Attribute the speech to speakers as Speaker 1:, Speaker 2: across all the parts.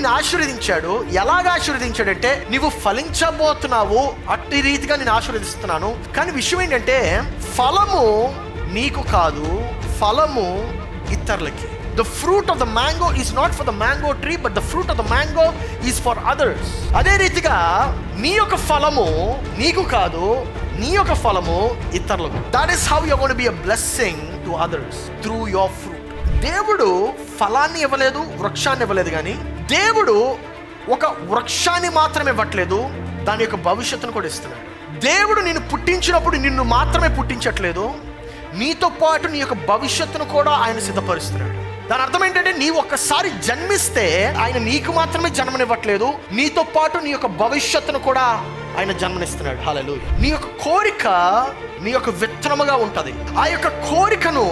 Speaker 1: నిన్ను ఆశీర్వదించాడు. ఎలాగ ఆశీర్వదించాడంటే, నీవు ఫలించబోతున్నావు, అట్టి రీతిగా నేను ఆశీర్వదిస్తున్నాను. కానీ విషయం ఏంటంటే, ఫలము నీకు కాదు, ఫలము ఇతరులకి. The fruit of the mango is not for the mango tree, but the fruit of the mango is for others. అదే రీతిగా నీ యొక్క ఫలము నీకు కాదు, నీ యొక్క ఫలము ఇతరులకు. That is how you are going to be a blessing to others through your fruit. దేవుడు ఫలాన్ని ఇవ్వలేదు, వృక్షాన్ని ఇవ్వలేదు, కానీ దేవుడు ఒక వృక్షాన్ని మాత్రమే ఇవ్వట్లేదు, దాని యొక్క భవిష్యత్తును కూడా ఇస్తున్నాడు. దేవుడు నిన్ను పుట్టించినప్పుడు నిన్ను మాత్రమే పుట్టించట్లేదు, నీతో పాటు నీ యొక్క భవిష్యత్తును కూడా ఆయన సిద్ధపరుస్తున్నాడు. దాని అర్థం ఏంటంటే, నీవు ఒక్కసారి జన్మిస్తే ఆయన నీకు మాత్రమే జన్మనివ్వట్లేదు, నీతో పాటు నీ యొక్క భవిష్యత్తును కూడా ఆయన జన్మనిస్తున్నాడు. హల్లెలూయా. నీ యొక్క కోరిక నీ యొక్క విత్తనముగా ఉంటుంది. ఆ యొక్క కోరికను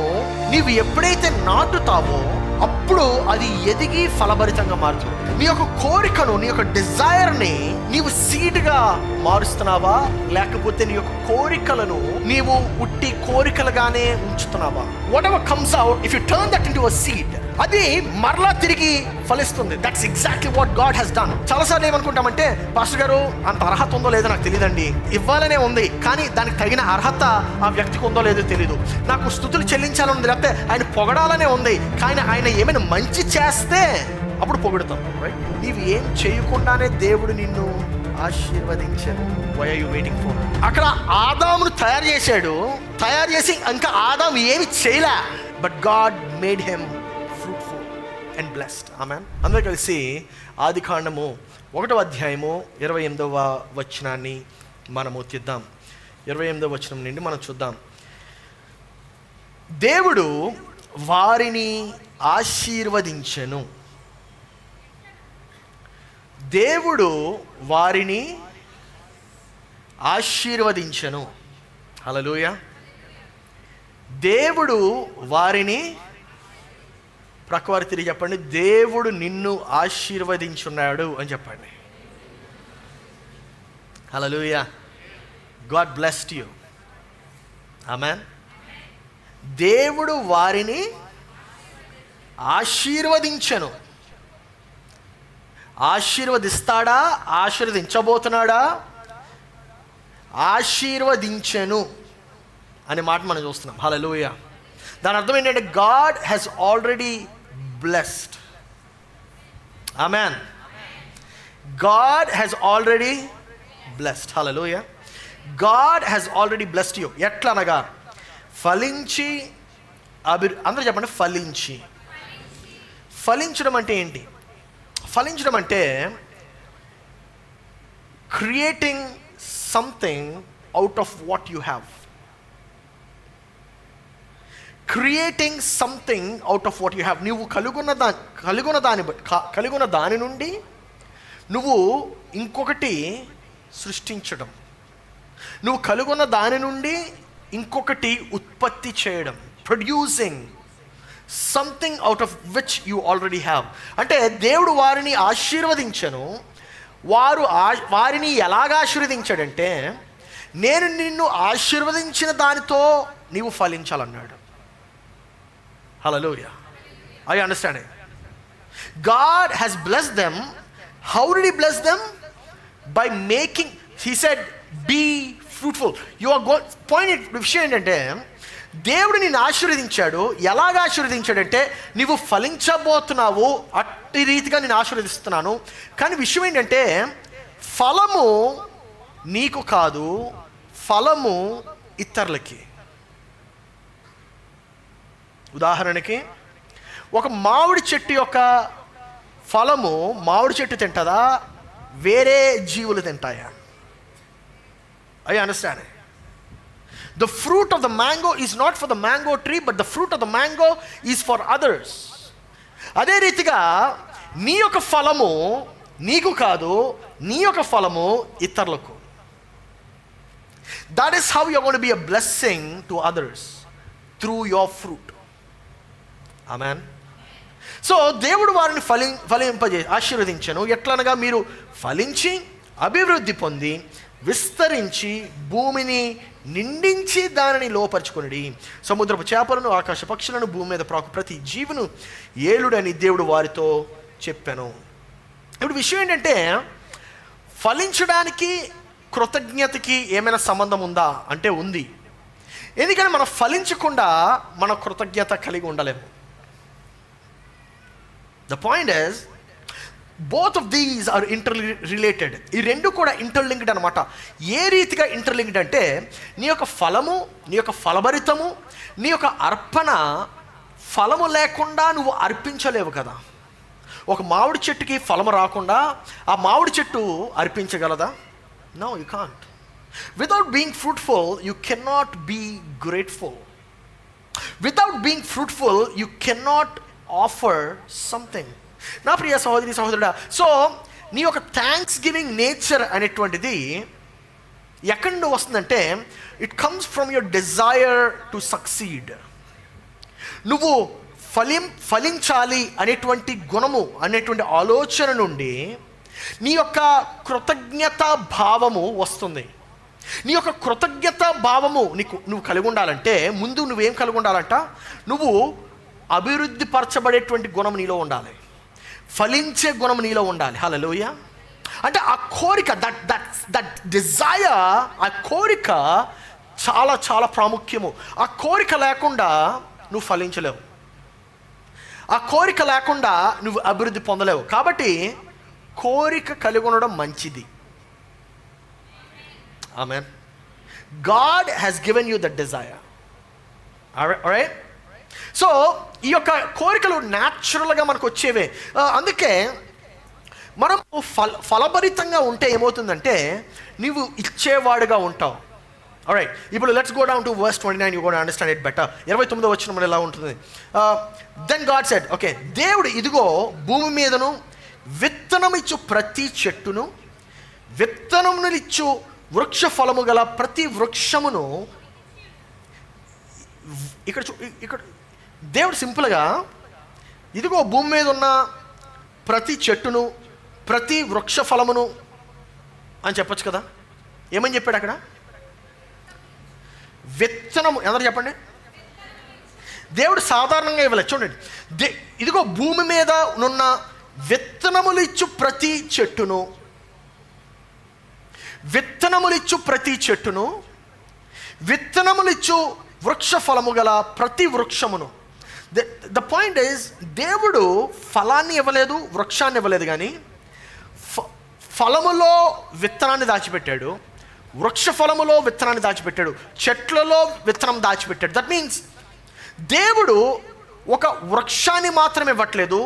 Speaker 1: నీవు ఎప్పుడైతే నాటుతావో అప్పుడు అది ఎదిగి ఫలభరితంగా మారుతుంది. నీ యొక్క కోరికను, నీ యొక్క డిజైర్ని నీవు సీడ్గా మారుస్తున్నావా, లేకపోతే నీ యొక్క కోరికలను నీవు ఉట్టి కోరికలుగానే ఉంచుతున్నావా? Whatever comes out, if you turn that into a seed, అది మరలా తిరిగి ఫలిస్తుంది. That's exactly what God has done. చాలాసార్లు ఏమనుకుంటామంటే, పాస్టర్ గారు అంత అర్హత ఉందో లేదో నాకు తెలియదండి, ఇవ్వాలనే ఉంది కానీ దానికి తగిన అర్హత ఆ వ్యక్తికి ఉందో లేదో తెలియదు, నాకు స్తుతులు చెల్లించాలని ఉంది, లేకపోతే ఆయన పొగడాలనే ఉంది, కానీ ఆయన ఏమైనా మంచి చేస్తే అప్పుడు పొగుడుతాం. రైట్? నీవు ఏం చేయకుండానే దేవుడు నిన్ను ఆశీర్వదించాడు. Why are you waiting for? అక్కడ ఆదామును తయారు చేశాడు, తయారు చేసి ఇంకా ఆదాము ఏమి చేయలే, but God made him fruitful and blessed. Amen. అందరూ కలిసి ఆదికాండము 1వ అధ్యాయము 28వ వచనాన్ని మనము తీద్దాం. 28వ వచనం నుండి మనం చూద్దాం. దేవుడు వారిని ఆశీర్వదించెను. దేవుడు వారిని ఆశీర్వదించెను. హల్లెలూయా. దేవుడు వారిని, ప్రక్కవారు తిరిగి చెప్పండి, దేవుడు నిన్ను ఆశీర్వదించున్నాడు అని చెప్పండి. హల్లెలూయా. God blessed you. Amen. దేవుడు వారిని ఆశీర్వదించెను. ఆశీర్వదిస్తాడా, ఆశీర్వదించబోతున్నాడా? ఆశీర్వదించెను అనే మాట మనం చూస్తున్నాం. హల్లెలూయా. దాని అర్థం ఏంటంటే, God has already blessed. Amen. God has already blessed. Hallelujah. God has already blessed you. ఎట్లా అనగా, ఫలించి అందరూ చెప్పండి, ఫలించి. ఫలించడం అంటే ఏంటి? ఫలించడం అంటే creating something out of what you have. Creating something out of what you have. నువ్వు కలుగున్న దాని నుండి నువ్వు ఇంకొకటి సృష్టించడం, నువ్వు కలుగున్న దాని నుండి ఇంకొకటి ఉత్పత్తి చేయడం, producing something out of which you already have. అంటే దేవుడు వారిని ఆశీర్వదించను. వారిని ఎలాగా ఆశీర్వదించాడంటే, నేను నిన్ను ఆశీర్వదించిన దానితో నీవు ఫలించాలన్నాడు. Hallelujah. I understand. God has blessed them. How did he bless them? By making, he said, be fruitful. You are going, point విషయం ఏంటంటే, దేవుడు నిన్ను ఆశీర్వదించాడు. ఎలాగ ఆశీర్వదించాడంటే, నీవు ఫలించబోతున్నావు, అట్టి రీతిగా నేను ఆశీర్వదిస్తున్నాను. కానీ విషయం ఏంటంటే, ఫలము నీకు కాదు, ఫలము ఇతరులకి. ఉదాహరణకి, ఒక మామిడి చెట్టు యొక్క ఫలము మామిడి చెట్టు తింటుందా, వేరే జీవులు తింటాయా? I understand. The fruit of the mango is not for the mango tree, but the fruit of the mango is for others. అదే రీతిగా నీ యొక్క ఫలము నీకు కాదు, నీ యొక్క ఫలము ఇతరులకు. That is how you are going to be a blessing to others through your fruit. Amen. So దేవుడు వారిని ఆశీర్వదించను. ఎట్లనగా, మీరు ఫలించి అభివృద్ధి పొంది విస్తరించి భూమిని నిండించి దానిని లోపరుచుకొనిడి. సముద్రపు చేపలను, ఆకాశ పక్షులను, భూమి మీద ప్రాకు ప్రతి జీవును ఏలుడని దేవుడు వారితో చెప్పాను. ఇప్పుడు విషయం ఏంటంటే, ఫలించడానికి కృతజ్ఞతకి ఏమైనా సంబంధం ఉందా అంటే ఉంది. ఎందుకంటే మనం ఫలించకుండా మన కృతజ్ఞత కలిగి ఉండలేము. The point is both of these are related. ఈ రెండు కూడా ఇంటర్లింక్డ్ అనమాట. ఏ రీతిగా ఇంటర్లింక్డ్ అంటే, నీ యొక్క ఫలము, నీ యొక్క ఫలభరితము, నీ యొక్క అర్పణ ఫలము లేకుండా నువ్వు అర్పించలేవు కదా. ఒక మామిడి చెట్టుకి ఫలము రాకుండా ఆ మామిడి చెట్టు అర్పించగలదా? No, you can't. Without being fruitful you cannot be grateful. Without being fruitful you cannot offer something. నా ప్రియ సహోదరి సహోదరుడా, సో నీ యొక్క థ్యాంక్స్ గివింగ్ నేచర్ అనేటువంటిది ఎక్కడి నుండి వస్తుందంటే, it comes from your desire to succeed. నువ్వు ఫలించాలి అనేటువంటి గుణము, అనేటువంటి ఆలోచన నుండి నీ యొక్క కృతజ్ఞత భావము వస్తుంది. నీ యొక్క కృతజ్ఞత భావము నువ్వు కలిగి ఉండాలంటే, ముందు నువ్వేం కలిగి ఉండాలంట? నువ్వు అభివృద్ధి పరచబడేటువంటి గుణం నీలో ఉండాలి, ఫలించే గుణం నీలో ఉండాలి. హల్లెలూయా. అంటే ఆ కోరిక, దట్ డిజైర్, ఆ కోరిక చాలా చాలా ప్రాముఖ్యము. ఆ కోరిక లేకుండా నువ్వు ఫలించలేవు, ఆ కోరిక లేకుండా నువ్వు అభివృద్ధి పొందలేవు. కాబట్టి కోరిక కలిగి ఉండడం మంచిది. Amen. God has given you that desire. Alright. So ఈ యొక్క కోరికలు న్యాచురల్గా మనకు వచ్చేవే. అందుకే మనం ఫలభరితంగా ఉంటే ఏమవుతుందంటే, నీవు ఇచ్చేవాడుగా ఉంటావు. ఆల్రైట్. ఇప్పుడు let's go down to verse 29. You gonna understand it better. 29వ వచనం ఎలా ఉంటుంది? దెన్ గాడ్ సెడ్, ఓకే, దేవుడు ఇదిగో భూమి మీదను విత్తనమిచ్చు ప్రతి చెట్టును, విత్తనమునిచ్చు వృక్ష ఫలము గల ప్రతి వృక్షమును. ఇక్కడ దేవుడు సింపుల్గా ఇదిగో భూమి మీద ఉన్న ప్రతి చెట్టును, ప్రతి వృక్ష ఫలమును అని చెప్పొచ్చు కదా. ఏమని చెప్పాడు అక్కడ? విత్తనము. ఎవరు చెప్పండి? దేవుడు సాధారణంగా ఇవ్వలేదు. చూడండి, ఇదిగో భూమి మీద ఉన్న విత్తనములు ఇచ్చు ప్రతి చెట్టును, విత్తనములిచ్చు ప్రతి చెట్టును, విత్తనములిచ్చు వృక్ష ఫలము గల ప్రతి వృక్షమును. ద పాయింట్ ఈజ్, దేవుడు ఫలాన్ని ఇవ్వలేదు, వృక్షాన్ని ఇవ్వలేదు, కానీ ఫలములో విత్తనాన్ని దాచిపెట్టాడు, వృక్ష ఫలములో విత్తనాన్ని దాచిపెట్టాడు, చెట్లలో విత్తనం దాచిపెట్టాడు. దట్ మీన్స్ దేవుడు ఒక వృక్షాన్ని మాత్రం ఇవ్వట్లేదు,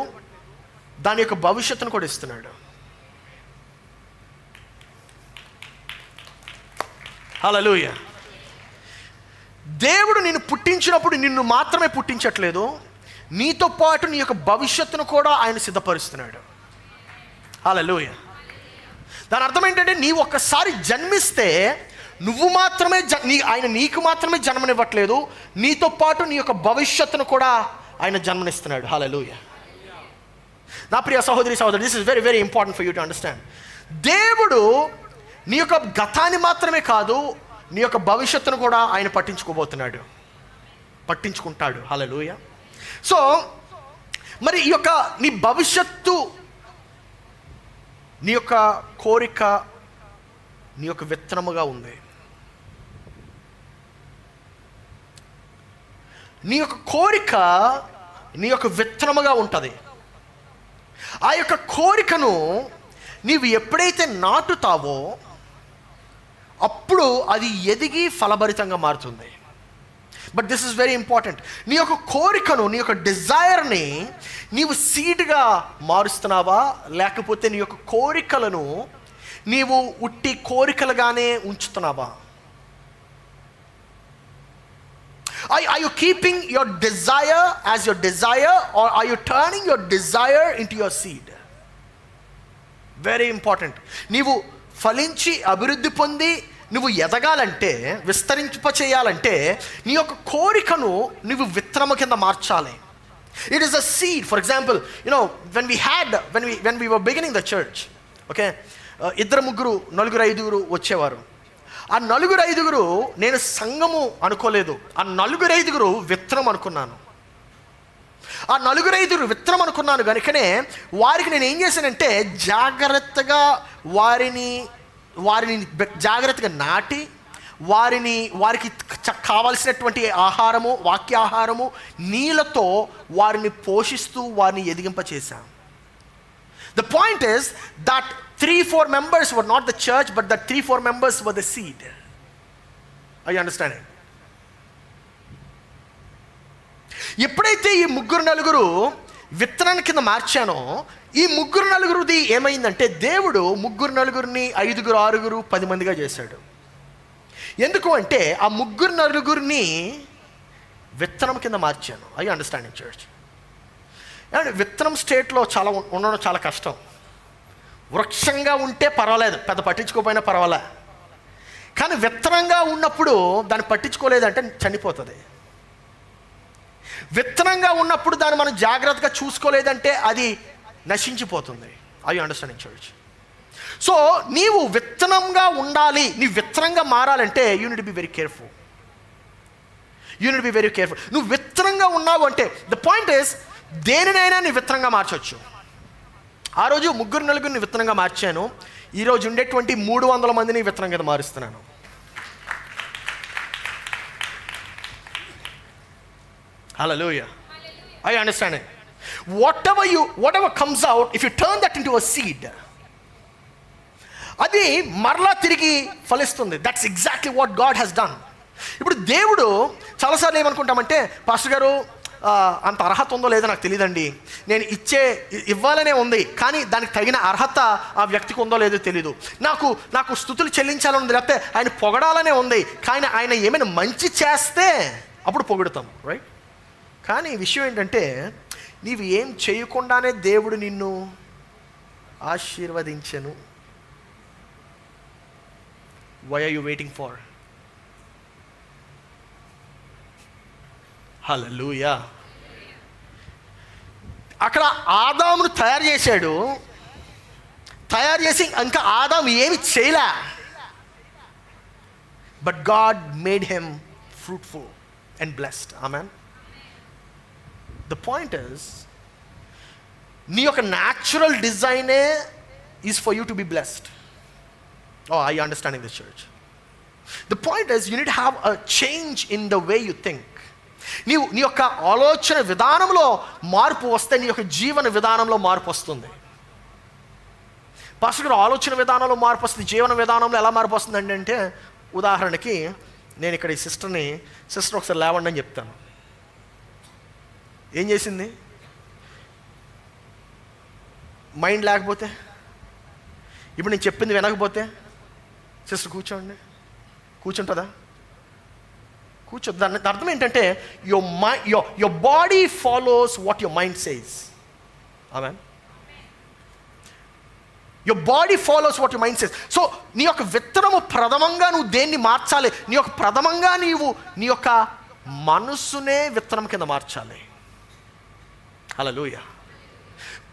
Speaker 1: దాని యొక్క భవిష్యత్తును కూడా ఇస్తున్నాడు. హల్లెలూయా. దేవుడు నిన్ను పుట్టించినప్పుడు నిన్ను మాత్రమే పుట్టించట్లేదు, నీతో పాటు నీ యొక్క భవిష్యత్తును కూడా ఆయన సిద్ధపరుస్తున్నాడు. హల్లెలూయా. దాని అర్థం ఏంటంటే, నీవు ఒక్కసారి జన్మిస్తే నువ్వు మాత్రమే ఆయన నీకు మాత్రమే జన్మనివ్వట్లేదు, నీతో పాటు నీ యొక్క భవిష్యత్తును కూడా ఆయన జన్మనిస్తున్నాడు. హల్లెలూయా. నా ప్రియ సహోదరి సహోదరు, this is very very important for you to understand. దేవుడు నీ యొక్క గతాన్ని మాత్రమే కాదు, నీ యొక్క భవిష్యత్తును కూడా ఆయన పట్టించుకుంటాడు. హల్లెలూయా. సో మరి ఈ యొక్క నీ భవిష్యత్తు, నీ యొక్క కోరిక నీ యొక్క విత్తనముగా ఉంది. నీ యొక్క కోరిక నీ యొక్క విత్తనముగా ఉంటుంది. ఆ యొక్క కోరికను నీవు ఎప్పుడైతే నాటుతావో అప్పుడు అది ఎదిగి ఫలభరితంగా మారుతుంది. But this is very important. నీ యొక్క కోరికను, నీ యొక్క డిజైర్ని నీవు సీడ్గా మారుస్తున్నావా, లేకపోతే నీ యొక్క కోరికలను నీవు ఉట్టి కోరికలుగానే ఉంచుతున్నావా? Are you keeping your desire as your desire, or are you turning your desire into your seed? Very important. నీవు ఫలించి అభివృద్ధి పొంది నువ్వు ఎదగాలంటే, విస్తరింపచేయాలంటే నీ యొక్క కోరికను నువ్వు విత్తనము కింద మార్చాలి. It is a seed. For example, when we were beginning the church, okay, ఇద్దరు ముగ్గురు నలుగురు ఐదుగురు వచ్చేవారు. ఆ నలుగురు ఐదుగురు నేను సంఘము అనుకోలేదు, ఆ నలుగురు ఐదుగురు విత్తనం అనుకున్నాను. ఆ 4-5 విత్తనం అనుకున్నాను కనుకనే వారికి నేను ఏం చేశానంటే జాగ్రత్తగా వారిని జాగ్రత్తగా నాటి వారికి కావలసినటువంటి ఆహారము, వాక్యాహారము, నీళ్ళతో వారిని పోషిస్తూ వారిని ఎదిగింపచేశాను. The point is that 3-4 members were not the church, but the 3-4 members were the seed. Are you understanding? ఎప్పుడైతే ఈ 3-4 విత్తనాన్ని కింద మార్చానో, ఈ 3-4ది ఏమైందంటే దేవుడు 3-4ని 5-6 10 మందిగా చేశాడు. ఎందుకు అంటే ఆ 3-4ని విత్తనం కింద మార్చాను. I understanding church. అండ్ విత్తనం స్టేట్లో ఉండడం చాలా కష్టం. వృక్షంగా ఉంటే పర్వాలేదు, పెద్ద పట్టించుకోకపోయినా పర్వాలే. కానీ విత్తనంగా ఉన్నప్పుడు దాన్ని పట్టించుకోలేదంటే చనిపోతుంది. విత్తనంగా ఉన్నప్పుడు దాన్ని మనం జాగ్రత్తగా చూసుకోలేదంటే అది నశించిపోతుంది. I understanding church. సో నీవు విత్తనంగా ఉండాలి, నీ విత్తనంగా మారాలంటే you need be very careful. నువ్వు విత్తనంగా ఉన్నావు అంటే ద పాయింట్ ఇస్ దేనినైనా నీ విత్తనంగా మార్చవచ్చు. ఆ రోజు 3-4 విత్తనంగా మార్చాను. ఈరోజు ఉండేటువంటి 300 మందిని విత్తనం కింద మారుస్తున్నాను. Hallelujah. I understand it. Whatever comes out, if you turn that into a seed, అది మరలా తిరిగి ఫలిస్తుంది. That's exactly what God has done. ఇప్పుడు దేవుడు చాలాసార్లు ఏమనుకుంటామంటే, పాస్టర్ గారు అంత అర్హత ఉందో లేదో నాకు తెలియదండి, నేను ఇవ్వాలనే ఉంది, కానీ దానికి తగిన అర్హత ఆ వ్యక్తికి ఉందో లేదో తెలీదు, నాకు స్తుతులు చెల్లించాలని ఉంది, లేకపోతే ఆయన పొగడాలనే ఉంది, కానీ ఆయన ఏమైనా మంచి చేస్తే అప్పుడు పొగుడుతాం, రైట్? కానీ విషయం ఏంటంటే నీవు ఏం చేయకుండానే దేవుడు నిన్ను ఆశీర్వదించెను. Why are you waiting for? Hallelujah. అక్కడ ఆదామును తయారు చేసి ఇంకా ఆదాము ఏమి చేయలే, but God made him fruitful and blessed. Amen. The point is నీ యొక్క న్యాచురల్ డిజైనే is for you to be blessed. Oh, are you understanding this, church? The point is, you need to have a change in the way you think. నీ యొక్క ఆలోచన విధానంలో మార్పు వస్తే నీ యొక్క జీవన విధానంలో మార్పు వస్తుంది. పాస్టర్ గారు ఆలోచన విధానంలో మార్పు వస్తుంది, జీవన విధానంలో ఎలా మార్పు వస్తుంది అంటే, ఉదాహరణకి నేను ఇక్కడ ఈ సిస్టర్ ఒకసారి లేవండి అని చెప్తాను. ఏం చేసింది? మైండ్ లేకపోతే, ఇప్పుడు నేను చెప్పింది వినకపోతే, సిస్టర్ కూర్చుంటుందా? కూర్చోద్దు. దాని అర్థం ఏంటంటే your body follows what your mind says. Amen. Your body follows what your mind says. So నీ యొక్క విత్తనము ప్రథమంగా నువ్వు దేన్ని మార్చాలి? నీ యొక్క ప్రథమంగా నీ యొక్క మనసునే విత్తనం కింద మార్చాలి. హల్లెలూయా.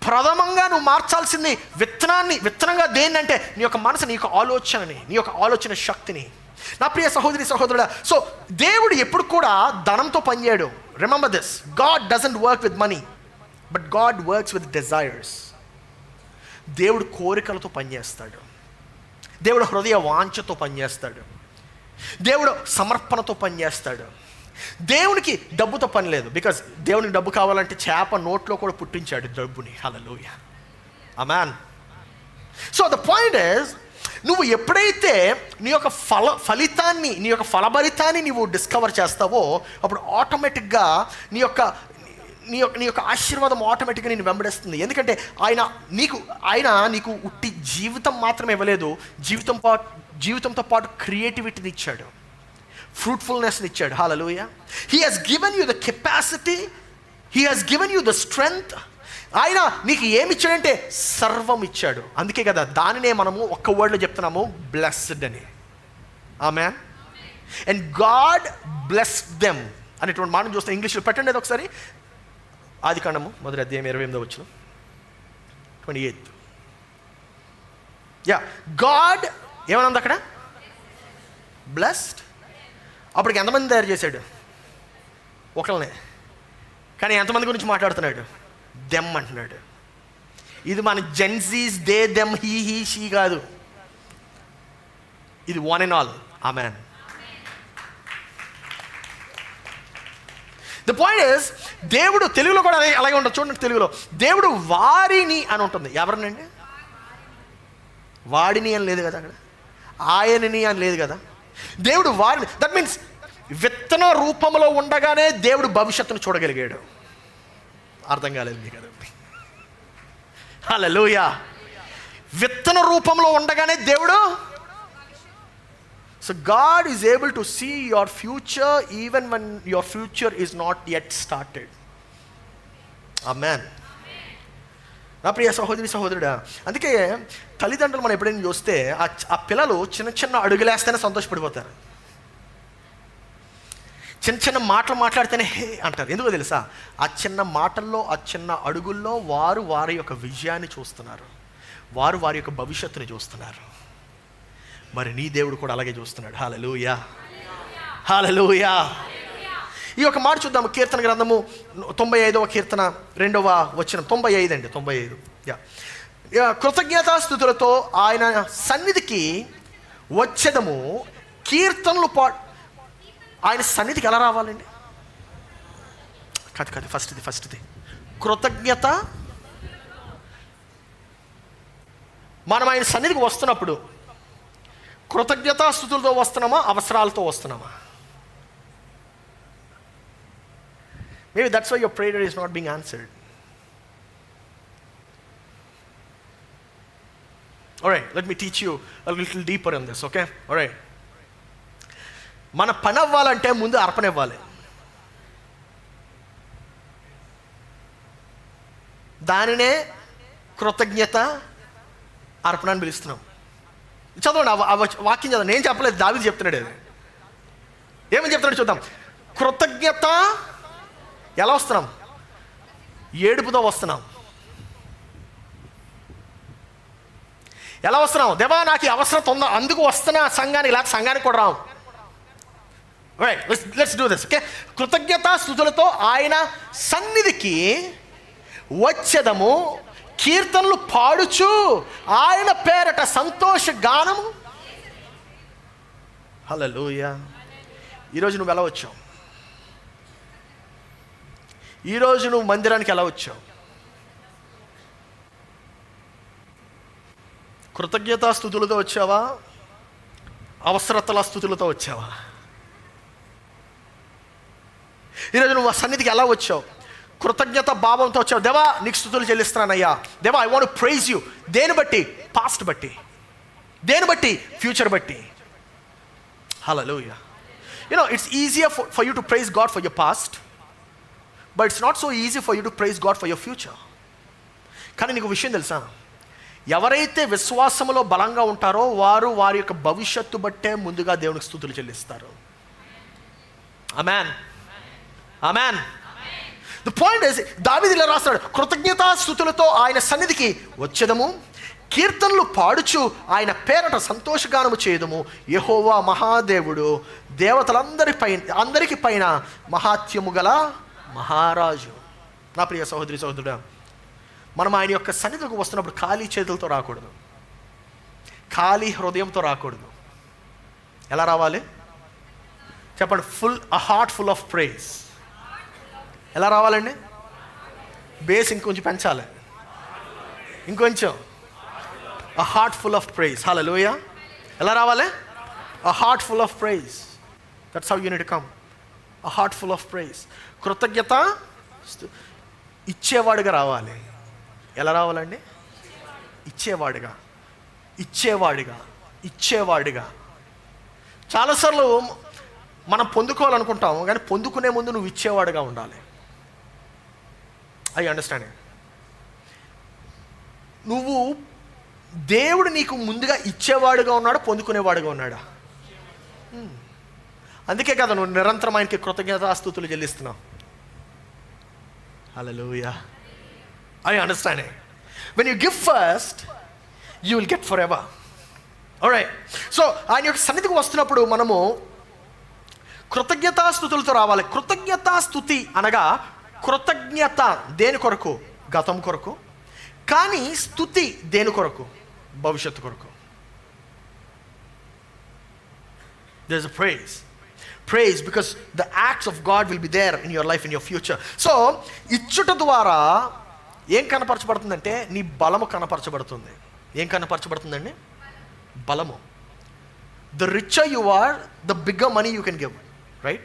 Speaker 1: ప్రథమంగా నువ్వు మార్చాల్సింది విత్తనంగా దేన్నంటే నీ యొక్క మనసు, నీ యొక్క ఆలోచనని, నీ యొక్క ఆలోచన శక్తిని. నా ప్రియ సహోదరుడా, సో దేవుడు ఎప్పుడు కూడా ధనంతో పనిచేయడు. Remember this, God doesn't work with money, but God works with desires. దేవుడు కోరికలతో పనిచేస్తాడు, దేవుడు హృదయ వాంఛతో పనిచేస్తాడు, దేవుడు సమర్పణతో పనిచేస్తాడు. దేవునికి డబ్బుతో పని లేదు, బికాజ్ దేవునికి డబ్బు కావాలంటే చేప నోట్లో కూడా పుట్టించాడు డబ్బుని. హల్లెలూయా. ఆమేన్. సో ద పాయింట్ ఇస్, నువ్వు ఎప్పుడైతే నీ యొక్క ఫలితాన్ని, నీ యొక్క ఫలభరితాన్ని నువ్వు డిస్కవర్ చేస్తావో, అప్పుడు ఆటోమేటిక్గా నీ యొక్క ఆశీర్వాదం ఆటోమేటిక్గా నేను వెంబడిస్తుంది. ఎందుకంటే ఆయన నీకు ఉట్టి జీవితం మాత్రమే ఇవ్వలేదు, జీవితంతో పాటు క్రియేటివిటీని ఇచ్చాడు, ఫ్రూట్ఫుల్నెస్ని ఇచ్చాడు. Hallelujah. He has given you the capacity, he has given you the strength. ఆయన నీకు ఏమి ఇచ్చాడంటే సర్వం ఇచ్చాడు. అందుకే కదా దానినే మనము ఒక్క వర్డ్లో చెప్తున్నాము, బ్లెస్డ్ అని. ఆమేన్. అండ్ గాడ్ బ్లెస్డ్ దెమ్ అనేటువంటి మాట చూస్తాం. ఇంగ్లీష్లో పెట్టండి అది ఒకసారి. ఆదికాండము 1వ అధ్యాయం 28వ వచనం, 28. గాడ్ ఏమన్నది అక్కడ? బ్లెస్డ్. అప్పటికి ఎంతమంది తయారు చేశాడు? ఒకళ్ళనే. కానీ ఎంతమంది గురించి మాట్లాడుతున్నాడు? దెమ్ అంటున్నాడు. ఇది మన Gen Zs, they, them, he she కాదు. ఇది one and all. Amen. The point is, దేవుడు తెలుగులో కూడా అలాగే ఉంటుంది. చూడండి, తెలుగులో దేవుడు వారిని అని ఉంటుంది. ఎవరినండి? వాడిని అని లేదు కదా, అక్కడ ఆయనని అని లేదు కదా. దేవుడు వారిని, దట్ మీన్స్ విత్తన రూపంలో ఉండగానే దేవుడు భవిష్యత్తును చూడగలిగాడు. అర్థం కాలేదు మీకు కదా? హల్లెలూయా. విత్తన రూపంలో ఉండగానే దేవుడు, so God is able to see your future even when your future is not yet started. ఆమేన్. నా ప్రియ సహోదరి సహోదరుడా, అందుకే తల్లిదండ్రులు మనం ఎప్పుడైనా చూస్తే ఆ పిల్లలు చిన్న చిన్న అడుగులేస్తేనే సంతోషపడిపోతారు. చిన్న చిన్న మాటలు మాట్లాడితేనే హే అంటారు. ఎందుకో తెలుసా? ఆ చిన్న మాటల్లో, ఆ చిన్న అడుగుల్లో వారు వారి యొక్క విజయాన్ని చూస్తున్నారు, వారు వారి యొక్క భవిష్యత్తుని చూస్తున్నారు. మరి నీ దేవుడు కూడా అలాగే చూస్తున్నాడు. హల్లెలూయా, హల్లెలూయా. ఈ ఒక మాట చూద్దాము. కీర్తన గ్రంథము 95వ కీర్తన 2వ వచనం. 95 అండి, 95. కృతజ్ఞతాస్తుతులతో ఆయన సన్నిధికి వచ్చేదము, కీర్తనలు ఆయన సన్నిధికి ఎలా రావాలండి? కాదు, ఫస్ట్ది కృతజ్ఞత. మనం ఆయన సన్నిధికి వస్తున్నప్పుడు కృతజ్ఞతాస్తుతులతో వస్తున్నామా, అవసరాలతో వస్తున్నామా? Maybe that's why your prayer is not being answered. All right, let me teach you a little deeper on this, okay? All right. మన పని అవ్వాలంటే ముందు అర్పణ ఇవ్వాలి. దానినే కృతజ్ఞత అర్పణ అని పిలుస్తున్నాం. చదవండి ఆ వాక్యం చదవండి. నేను చెప్పలేదు, దావీదు చెప్తున్నాడు. అది ఏమని చెప్తున్నాడు చూద్దాం. కృతజ్ఞత ఎలా వస్తున్నాం? ఏడుపుతో వస్తున్నాం. ఎలా వస్తున్నాం? దేవా నాకు అవసరం ఉందా, అందుకు వస్తున్నా సంఘానికి, లేకపోతే సంఘానికి కూడా రావు. Right, let's do this, okay? కృతజ్ఞతాస్తుతులతో ఆయన సన్నిధికి వచ్చేదము, కీర్తనలు పాడుచు ఆయన పేరట సంతోష గానము. హల్లెలూయా. ఈరోజు నువ్వు ఎలా వచ్చావు? ఈరోజు నువ్వు మందిరానికి ఎలా వచ్చావు? కృతజ్ఞతా స్తుతులతో వచ్చావా, అవసరతల స్తుతులతో వచ్చావా? ఈరోజు నువ్వు ఆ సన్నిధికి ఎలా వచ్చావు? కృతజ్ఞత భావంతో వచ్చావు. దేవా నీకు స్తుతులు చెల్లిస్తున్నానయ్యా, దేవా I want to praise you. దేని బట్టి? పాస్ట్ బట్టి. దేని బట్టి? ఫ్యూచర్ బట్టి. హల్లెలూయా. You know, it's easier for you to praise God for your past, but it's not so easy for you to praise God for your future. కానీ నీకు విషయం తెలుసా? ఎవరైతే విశ్వాసములో బలంగా ఉంటారో వారు వారి యొక్క భవిష్యత్తు బట్టే ముందుగా దేవునికి స్తుతులు చెల్లిస్తారు. ఆమేన్, ఆమేన్. ది పాయింట్ ఇస్, దావీదు ఇలా రాస్తాడు, కృతజ్ఞతాస్తుతులతో ఆయన సన్నిధికి వచ్చేదము, కీర్తనలు పాడుచు ఆయన పేరట సంతోషగానము చేయదము. యెహోవా మహాదేవుడు, అందరికి పైన మహాత్యము గల మహారాజు. నా ప్రియ సహోదరి సహోదరుడా, మనం ఆయన యొక్క సన్నిధికి వస్తున్నప్పుడు ఖాళీ చేతులతో రాకూడదు, ఖాళీ హృదయంతో రాకూడదు. ఎలా రావాలి చెప్పండి? a heart full of praise. ఎలా రావాలండి? బేస్ ఇంకొంచెం పెంచాలి, ఇంకొంచెం. a heart full of praise. హల్లెలూయా. ఎలా రావాలి? a heart full of praise. That's how you need to come. a heart full of praise. కృతజ్ఞత ఇచ్చేవాడుగా రావాలి. ఎలా రావాలండి? ఇచ్చేవాడిగా, ఇచ్చేవాడిగా, ఇచ్చేవాడిగా. చాలాసార్లు మనం పొందుకోవాలనుకుంటాము, కానీ పొందుకునే ముందు నువ్వు ఇచ్చేవాడిగా ఉండాలి. I understand. నువ్వు దేవుడు నీకు ముందుగా ఇచ్చేవాడుగా ఉన్నాడు, పొందుకునేవాడుగా ఉన్నాడా? అందుకే కదా నువ్వు నిరంతరం ఆయనకి కృతజ్ఞతాస్తుతులు చెల్లిస్తున్నావు. Hallelujah. I understand. When you give first you will get forever. Alright. So ఆయన యొక్క సన్నిధికి వస్తున్నప్పుడు మనము కృతజ్ఞతాస్తుతులతో రావాలి. కృతజ్ఞతాస్తుతి అనగా కృతజ్ఞత దేని కొరకు? గతం కొరకు. కానీ స్తుతి దేని కొరకు? భవిష్యత్తు కొరకు. There's a praise because the acts of God will be there in your life, in your future. So ఇచ్చుట ద్వారా ఏం కనపరచబడుతుందంటే నీ బలము కనపరచబడుతుంది. ఏం కనపరచబడుతుందండి? బలము. The richer you are, the bigger money you can give, right?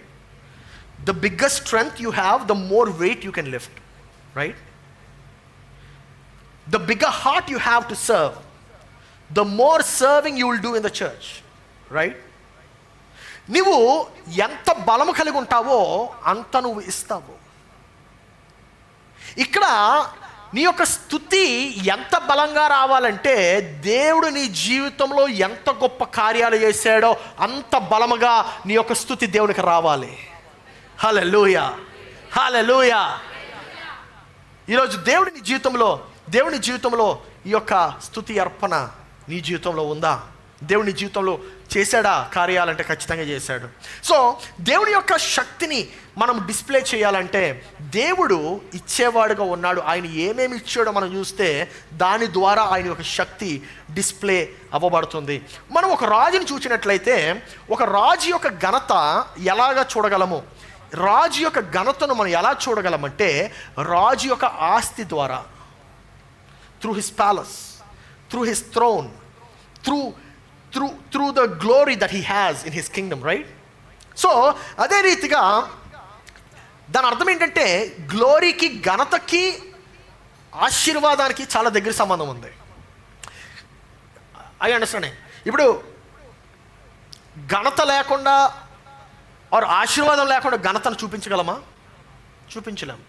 Speaker 1: The bigger strength you have, the more weight you can lift, right? The bigger heart you have to serve, the more serving you will do in the church, right? నీవు ఎంత బలము కలిగి ఉంటావో అంత నువ్వు ఇస్తావు. ఇక్కడ నీ యొక్క స్తుతి ఎంత బలంగా రావాలంటే దేవుడు నీ జీవితంలో ఎంత గొప్ప కార్యాలు చేశాడో అంత బలముగా నీ యొక్క స్తుతి దేవునికి రావాలి. హల్లెలూయా, హల్లెలూయా. ఈరోజు దేవుని జీవితంలో ఈ యొక్క స్తుతి అర్పణ నీ జీవితంలో ఉందా? దేవుని జీవితంలో చేశాడా కార్యాలంటే? ఖచ్చితంగా చేశాడు. సో దేవుని యొక్క శక్తిని మనం డిస్ప్లే చేయాలంటే దేవుడు ఇచ్చేవాడుగా ఉన్నాడు. ఆయన ఏమేమి ఇచ్చాడో మనం చూస్తే దాని ద్వారా ఆయన యొక్క శక్తి డిస్ప్లే అవ్వబడుతుంది. మనం ఒక రాజుని చూసినట్లయితే ఒక రాజు యొక్క ఘనత ఎలాగ చూడగలము? రాజు యొక్క ఘనతను మనం ఎలా చూడగలమంటే రాజు యొక్క ఆస్తి ద్వారా, through his palace, through his throne, through the glory that he has in his kingdom, right? So అదే రీతిగా దాని అర్థం ఏంటంటే గ్లోరీకి, ఘనతకి, ఆశీర్వాదానికి చాలా దగ్గర సంబంధం ఉంది. I understand. ఇప్పుడు ఘనత లేకుండా ఆర్ ఆశీర్వాదం లేకుండా ఘనతను చూపించగలమా? చూపించలేం.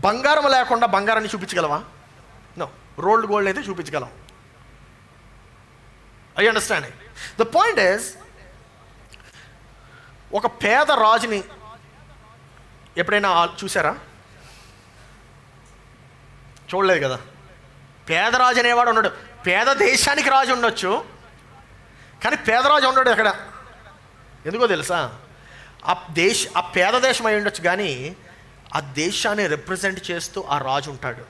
Speaker 1: బంగారం లేకుండా బంగారాన్ని చూపించగలమా? నో. రోల్డ్ గోల్డ్ అయితే చూపించగలం. I understand. The point is, ఒక పేద రాజుని ఎప్పుడైనా చూసారా? చూడలేదు కదా. పేదరాజు అనేవాడు ఉన్నాడు. పేద దేశానికి రాజు ఉండొచ్చు, కానీ పేదరాజు ఉండడు అక్కడ. ఎందుకో తెలుసా? ఆ పేద దేశం అయి ఉండొచ్చు, కానీ ఆ దేశాన్ని రిప్రజెంట్ చేస్తూ ఆ రాజు ఉంటాడు.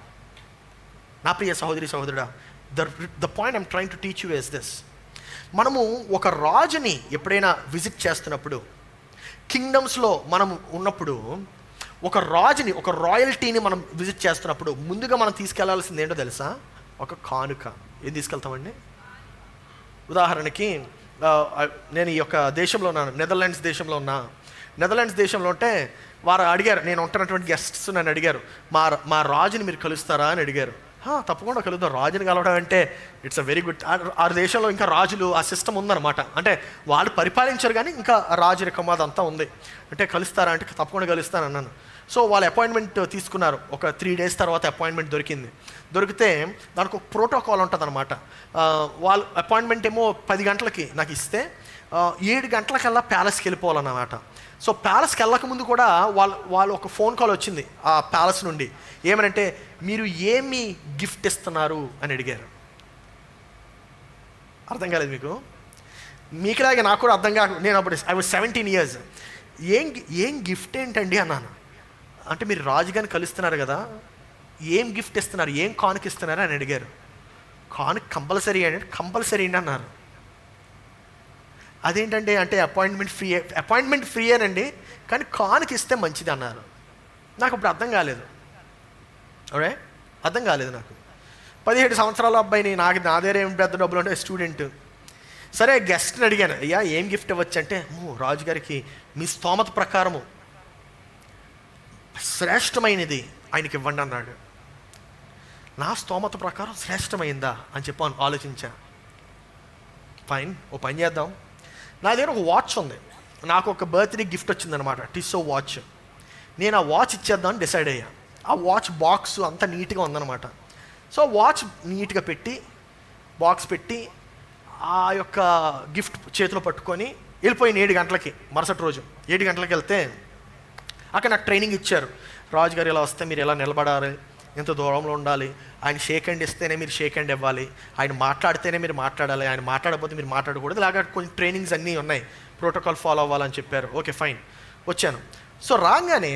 Speaker 1: నా ప్రియ సహోదరి సహోదరుడా, the point I'm trying to teach you is this. మనము ఒక రాజుని ఎప్పుడైనా విజిట్ చేస్తున్నప్పుడు, కింగ్డమ్స్లో మనం ఉన్నప్పుడు, ఒక రాజుని, ఒక రాయల్టీని మనం విజిట్ చేస్తున్నప్పుడు ముందుగా మనం తీసుకెళ్లాల్సింది ఏంటో తెలుసా? ఒక కానుక. ఏం తీసుకెళ్తామండి? ఉదాహరణకి నేను ఈ యొక్క దేశంలో ఉన్నాను, నెదర్లాండ్స్ దేశంలో ఉంటే వారు అడిగారు, నేను ఉంటున్నటువంటి గెస్ట్స్ నన్ను అడిగారు, మా రాజుని మీరు కలుస్తారా అని అడిగారు. తప్పకుండా కలుద్దాం. రాజుని కలవడం అంటే ఇట్స్ అ వెరీ గుడ్. ఆ దేశంలో ఇంకా రాజులు, ఆ సిస్టమ్ ఉందన్నమాట. అంటే వాళ్ళు పరిపాలించారు కానీ ఇంకా రాజరికం అదంతా ఉంది. అంటే కలుస్తారా అంటే తప్పకుండా కలుస్తాను అన్నాను. సో వాళ్ళు అపాయింట్మెంట్ తీసుకున్నారు. ఒక 3 days తర్వాత అపాయింట్మెంట్ దొరికితే దానికి ఒక ప్రోటోకాల్ ఉంటుంది అనమాట. వాళ్ళు అపాయింట్మెంట్ ఏమో 10 గంటలకి నాకు ఇస్తే 7 గంటలకల్లా ప్యాలెస్కి వెళ్ళిపోవాలన్నమాట. సో ప్యాలెస్కి వెళ్ళక ముందు కూడా వాళ్ళు ఒక ఫోన్ కాల్ వచ్చింది ఆ ప్యాలెస్ నుండి. ఏమనంటే, మీరు ఏమి గిఫ్ట్ ఇస్తున్నారు అని అడిగారు. అర్థం కాలేదు మీకు? మీకులాగే నాకు కూడా అర్థం కాదు. నేను అప్పుడు ఐ వాజ్ 17 years. ఏం గిఫ్ట్ ఏంటండి అన్నాను. అంటే మీరు రాజుగారిని కలుస్తున్నారు కదా, ఏం గిఫ్ట్ ఇస్తున్నారు, ఏం కానుక ఇస్తున్నారు అని అడిగారు. కానుక కంపల్సరీ అన్నారు. అదేంటంటే, అంటే అపాయింట్మెంట్ ఫ్రీ అనండి, కానీ కానుక ఇస్తే మంచిది అన్నారు. నాకు ఇప్పుడు అర్థం కాలేదు. నాకు 17 సంవత్సరాల అబ్బాయిని, నా దగ్గర ఏం పెద్ద డబ్బులు అంటే స్టూడెంట్. సరే గెస్ట్ని అడిగాను, అయ్యా ఏం గిఫ్ట్ ఇవ్వచ్చు అంటే, రాజుగారికి మీ స్తోమత ప్రకారము శ్రేష్టమైనది ఆయనకి ఇవ్వండి అన్నాడు. నా స్తోమత ప్రకారం శ్రేష్టమైందా అని చెప్పి ఆలోచించా. ఫైన్, ఓ పని చేద్దాం. నా దగ్గర ఒక వాచ్ ఉంది. నాకు ఒక బర్త్డే గిఫ్ట్ వచ్చిందనమాట, టిస్సో వాచ్. నేను ఆ వాచ్ ఇచ్చేద్దామని డిసైడ్ అయ్యా. ఆ వాచ్ బాక్స్ అంతా నీట్గా ఉందన్నమాట. సో వాచ్ నీట్గా బాక్స్ పెట్టి ఆ యొక్క గిఫ్ట్ చేతిలో పట్టుకొని వెళ్ళిపోయిన 7 గంటలకి. మరుసటి రోజు 7 గంటలకి వెళ్తే అక్కడ నాకు ట్రైనింగ్ ఇచ్చారు. రాజుగారు ఇలా వస్తే మీరు ఎలా నిలబడాలి, ఎంత దూరంలో ఉండాలి, ఆయన షేక్ హ్యాండ్ ఇస్తేనే మీరు షేక్ హ్యాండ్ ఇవ్వాలి, ఆయన మాట్లాడితేనే మీరు మాట్లాడాలి, ఆయన మాట్లాడకపోతే మీరు మాట్లాడకూడదు. ఇలాగా కొన్ని ట్రైనింగ్స్ అన్నీ ఉన్నాయి, ప్రోటోకాల్ ఫాలో అవ్వాలని చెప్పారు. ఓకే ఫైన్, వచ్చాను. సో రాగానే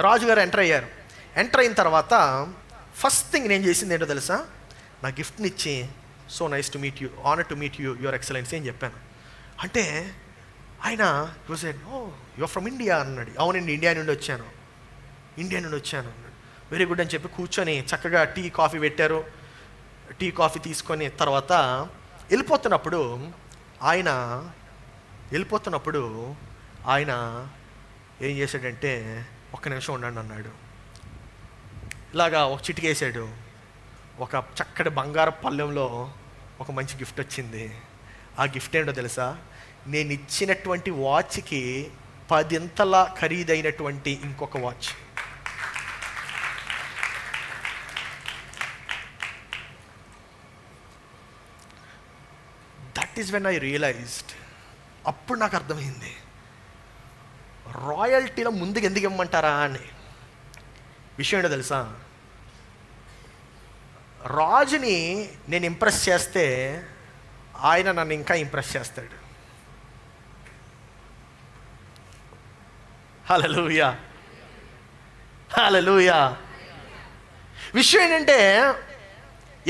Speaker 1: రాజుగారు ఎంటర్ అయ్యారు. ఎంటర్ అయిన తర్వాత ఫస్ట్ థింగ్ నేను చేసింది ఏంటో తెలుసా, నా గిఫ్ట్ని ఇచ్చి so nice to meet you, honour to meet you, your excellency అని చెప్పాను. అంటే ఆయన ఓ యువర్ ఫ్రమ్ ఇండియా అన్నాడు. అవునండి, ఇండియా నుండి వచ్చాను అన్నాడు. వెరీ గుడ్ అని చెప్పి కూర్చొని చక్కగా టీ కాఫీ పెట్టారు. టీ కాఫీ తీసుకొని తర్వాత వెళ్ళిపోతున్నప్పుడు ఆయన ఏం చేశాడంటే, ఒక్క నిమిషం ఉండండి అన్నాడు. ఇలాగా ఒక చిటికేసాడు. ఒక చక్కటి బంగారు పళ్ళెంలో ఒక మంచి గిఫ్ట్ వచ్చింది. ఆ గిఫ్ట్ ఏంటో తెలుసా, నేను ఇచ్చినటువంటి వాచ్కి 10 ఖరీదైనటువంటి ఇంకొక watch. That is when I realised. అప్పుడు నాకు అర్థమైంది, రాయల్టీలో ముందుకు ఎందుకు ఇవ్వమంటారా అని. విషయం ఏంటో తెలుసా, రాజుని నేను ఇంప్రెస్ చేస్తే ఆయన నన్ను ఇంకా ఇంప్రెస్ చేస్తాడు. హల్లెలూయా, హల్లెలూయా. విషయం ఏంటంటే,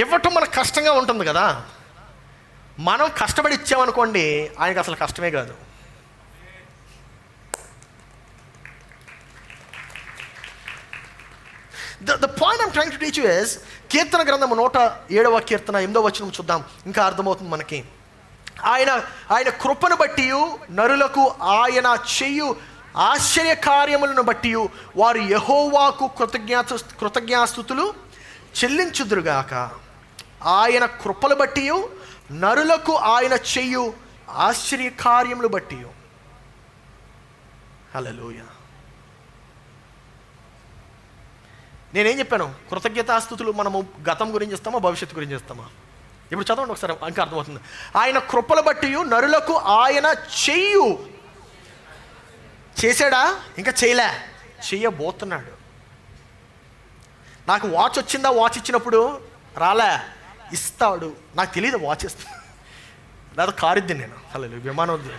Speaker 1: ఇవ్వటం మనకు కష్టంగా ఉంటుంది కదా. మనం కష్టపడి ఇచ్చామనుకోండి, ఆయనకు అసలు కష్టమే కాదు. The point I'm trying to teach you is, కీర్తన గ్రంథము 107వ కీర్తన 8వ వచనం చూద్దాం, ఇంకా అర్థమవుతుంది మనకి. ఆయన కృపను బట్టి నరులకు ఆయన చేయు ఆశ్చర్య కార్యములను బట్టి వారు యెహోవాకు కృతజ్ఞాస్తుతులు చెల్లించుదురుగాక. ఆయన కృపలు బట్టి నరులకు ఆయన చేయు ఆశ్చర్య కార్యములు బట్టి. హల్లెలూయా. నేనేం చెప్పాను, కృతజ్ఞతాస్తుతులు మనము గతం గురించి ఇస్తామా, భవిష్యత్తు గురించి ఇస్తామా? ఇప్పుడు చదవండి ఒకసారి, ఇంకా అర్థమవుతుంది. ఆయన కృపలు బట్టి నరులకు ఆయన చెయ్యు. చేశాడా? ఇంకా చెయ్యబోతున్నాడు. నాకు వాచ్ వచ్చిందా? వాచ్ ఇచ్చినప్పుడు రాలే, ఇస్తాడు. నాకు తెలియదు వాచ్ ఇస్తా, లేదా కారుద్ది నేను. అసలు విమానం వద్దు.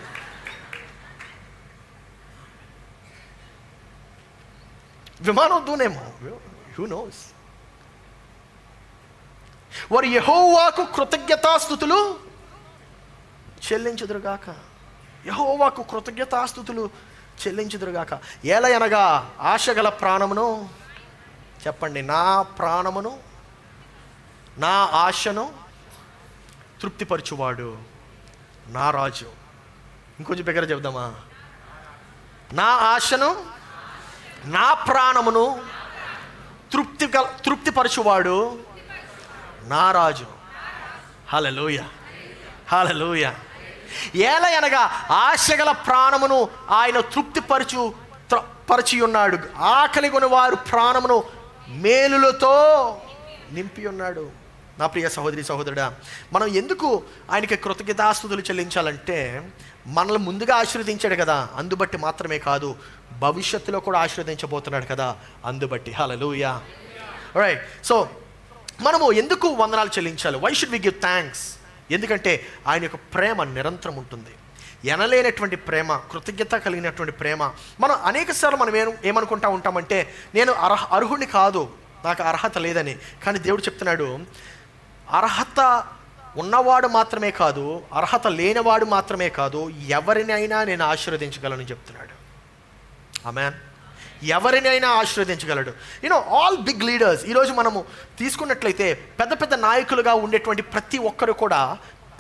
Speaker 1: విమానం వద్దునేమో, who knows. వారు యెహోవాకు కృతజ్ఞతాస్తుతులు చెల్లించుదురుగాక. యెహోవాకు కృతజ్ఞతాస్తుతులు చెల్లించుదురుగాక. ఏలయనగా ఆశగల ప్రాణమును, చెప్పండి, నా ప్రాణమును నా ఆశను తృప్తిపరచువాడు నా రాజు. ఇంకొంచెం బిగ్గరగా చెప్దామా, నా ఆశను నా ప్రాణమును తృప్తిపరచువాడు నా రాజు. హల్లెలూయా, హల్లెలూయా. ఏలయనగా ఆశగల ప్రాణమును ఆయన తృప్తిపరచి ఉన్నాడు. ఆకలి కొని వారు ప్రాణమును మేలులతో నింపి ఉన్నాడు. నా ప్రియ సహోదరి సహోదరుడా, మనం ఎందుకు ఆయనకి కృతజ్ఞతాస్తుతులు చెల్లించాలంటే, మనల్ని ముందుగా ఆశీర్వదించాడు కదా, అందుబట్టి మాత్రమే కాదు, భవిష్యత్తులో కూడా ఆశీర్వదించబోతున్నాడు కదా, అందుబట్టి. హల్లెలూయా. రైట్. సో మనము ఎందుకు వందనాలు చెల్లించాలి? Why should we give thanks? ఎందుకంటే ఆయన యొక్క ప్రేమ నిరంతరం ఉంటుంది. ఎనలేనటువంటి ప్రేమ, కృతజ్ఞత కలిగినటువంటి ప్రేమ. మనం అనేకసార్లు మనం ఏమనుకుంటా ఉంటామంటే, నేను అర్హుడిని కాదు, నాకు అర్హత లేదని. కానీ దేవుడు చెప్తున్నాడు, అర్హత ఉన్నవాడు మాత్రమే కాదు, అర్హత లేనివాడు మాత్రమే కాదు, ఎవరినైనా నేను ఆశీర్వదించగలను చెప్తున్నాడు. ఆమేన్. ఎవరినైనా ఆశీర్వదించగలడు. ఆల్ బిగ్ లీడర్స్ ఈరోజు మనము తీసుకున్నట్లయితే, పెద్ద పెద్ద నాయకులుగా ఉండేటువంటి ప్రతి ఒక్కరు కూడా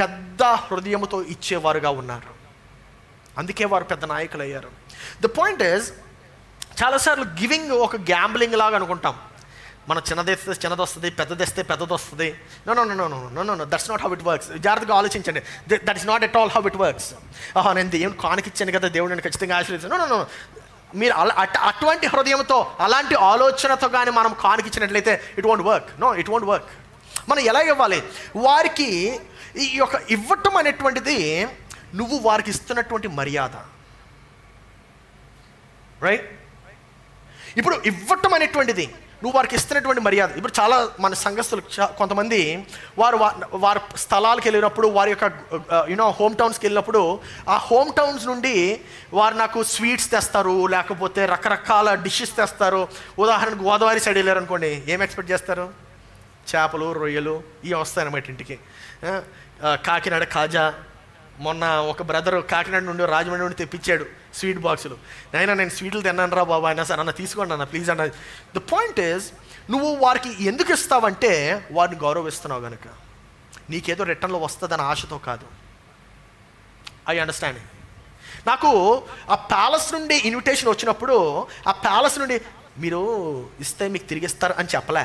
Speaker 1: పెద్ద హృదయముతో ఇచ్చేవారుగా ఉన్నారు. అందుకే వారు పెద్ద నాయకులు అయ్యారు. ద పాయింట్ ఈజ్, చాలాసార్లు గివింగ్ ఒక గ్యాంబ్లింగ్ లాగా అనుకుంటాం. మనం చిన్నదేస్తే చిన్నది వస్తుంది, పెద్దదేస్తే పెద్దది వస్తుంది. No no no no no no no that's not how it works. జాగ్రత్తగా ఆలోచించండి. That is not at all how it works. నేను దేవుని కానుకిచ్చాను కదా, దేవుడు నేను ఖచ్చితంగా ఆశీర్వదించాను. No no no. మీరు అటువంటి హృదయంతో, అలాంటి ఆలోచనతో కానీ మనం కానుకిచ్చినట్లయితే it won't work. No, it won't work. మనం ఎలా ఇవ్వాలి? వారికి ఈ యొక్క ఇవ్వటం అనేటువంటిది నువ్వు వారికి ఇస్తున్నటువంటి మర్యాద. రైట్? ఇప్పుడు ఇవ్వటం అనేటువంటిది నువ్వు వారికి ఇస్తున్నటువంటి మర్యాద. ఇప్పుడు చాలా మన సంఘస్థులు కొంతమంది వారి స్థలాలకు వెళ్ళినప్పుడు, వారి యొక్క హోమ్ టౌన్స్కి వెళ్ళినప్పుడు, ఆ హోమ్ టౌన్స్ నుండి వారు నాకు స్వీట్స్ తెస్తారు, లేకపోతే రకరకాల డిషెస్ తెస్తారు. ఉదాహరణకు గోదావరి సైడ్ వెళ్ళారు అనుకోండి, ఏం ఎక్స్పెక్ట్ చేస్తారు? చేపలు, రొయ్యలు ఇవి వస్తాయన్నమాట ఇంటికి. కాకినాడ కాజా, మొన్న ఒక బ్రదర్ కాకినాడ నుండి రాజమండ్రి నుండి తెప్పించాడు స్వీట్ బాక్సులు. అయినా నేను స్వీట్లు తిన్నాను రా బాబా, అయినా సరే అన్న తీసుకోండి అన్న ప్లీజ్ అన్న. ద పాయింట్ ఈజ్, నువ్వు వారికి ఎందుకు ఇస్తావంటే వారిని గౌరవిస్తున్నావు కనుక, నీకేదో రిటర్న్లో వస్తుందని ఆశతో కాదు. I understand. నాకు ఆ ప్యాలెస్ నుండి ఇన్విటేషన్ వచ్చినప్పుడు, ఆ ప్యాలెస్ నుండి మీరు ఇస్తే మీకు తిరిగి ఇస్తారు అని చెప్పలే.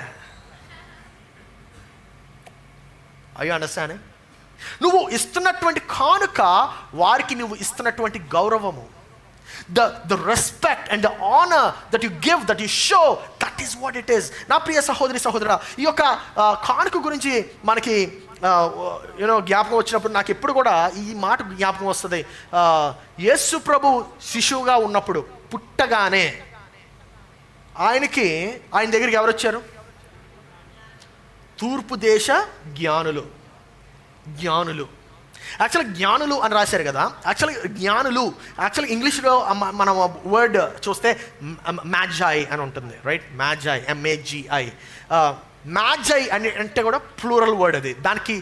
Speaker 1: I understand. నువ్వు ఇస్తున్నటువంటి కానుక వారికి నువ్వు ఇస్తున్నటువంటి గౌరవము, the respect and the honor that you give, that you show, that is what it is. నా ప్రియ సహోదరి సహోదరా, ఈ యొక్క కానుక గురించి మనకి జ్ఞాపకం వచ్చినప్పుడు నాకు ఎప్పుడు కూడా ఈ మాట జ్ఞాపకం వస్తుంది. యేసు ప్రభు శిశువుగా ఉన్నప్పుడు, పుట్టగానే ఆయన దగ్గరికి ఎవరు వచ్చారు? తూర్పు దేశ జ్ఞానులు. యాక్చువల్గా జ్ఞానులు అని రాశారు కదా. యాక్చువల్గా ఇంగ్లీష్లో మనం వర్డ్ చూస్తే మ్యాజాయ్ అని ఉంటుంది, రైట్? మ్యాజాయ్, MAGI. మ్యాజాయ్ అని అంటే కూడా ప్లూరల్ వర్డ్. అది దానికి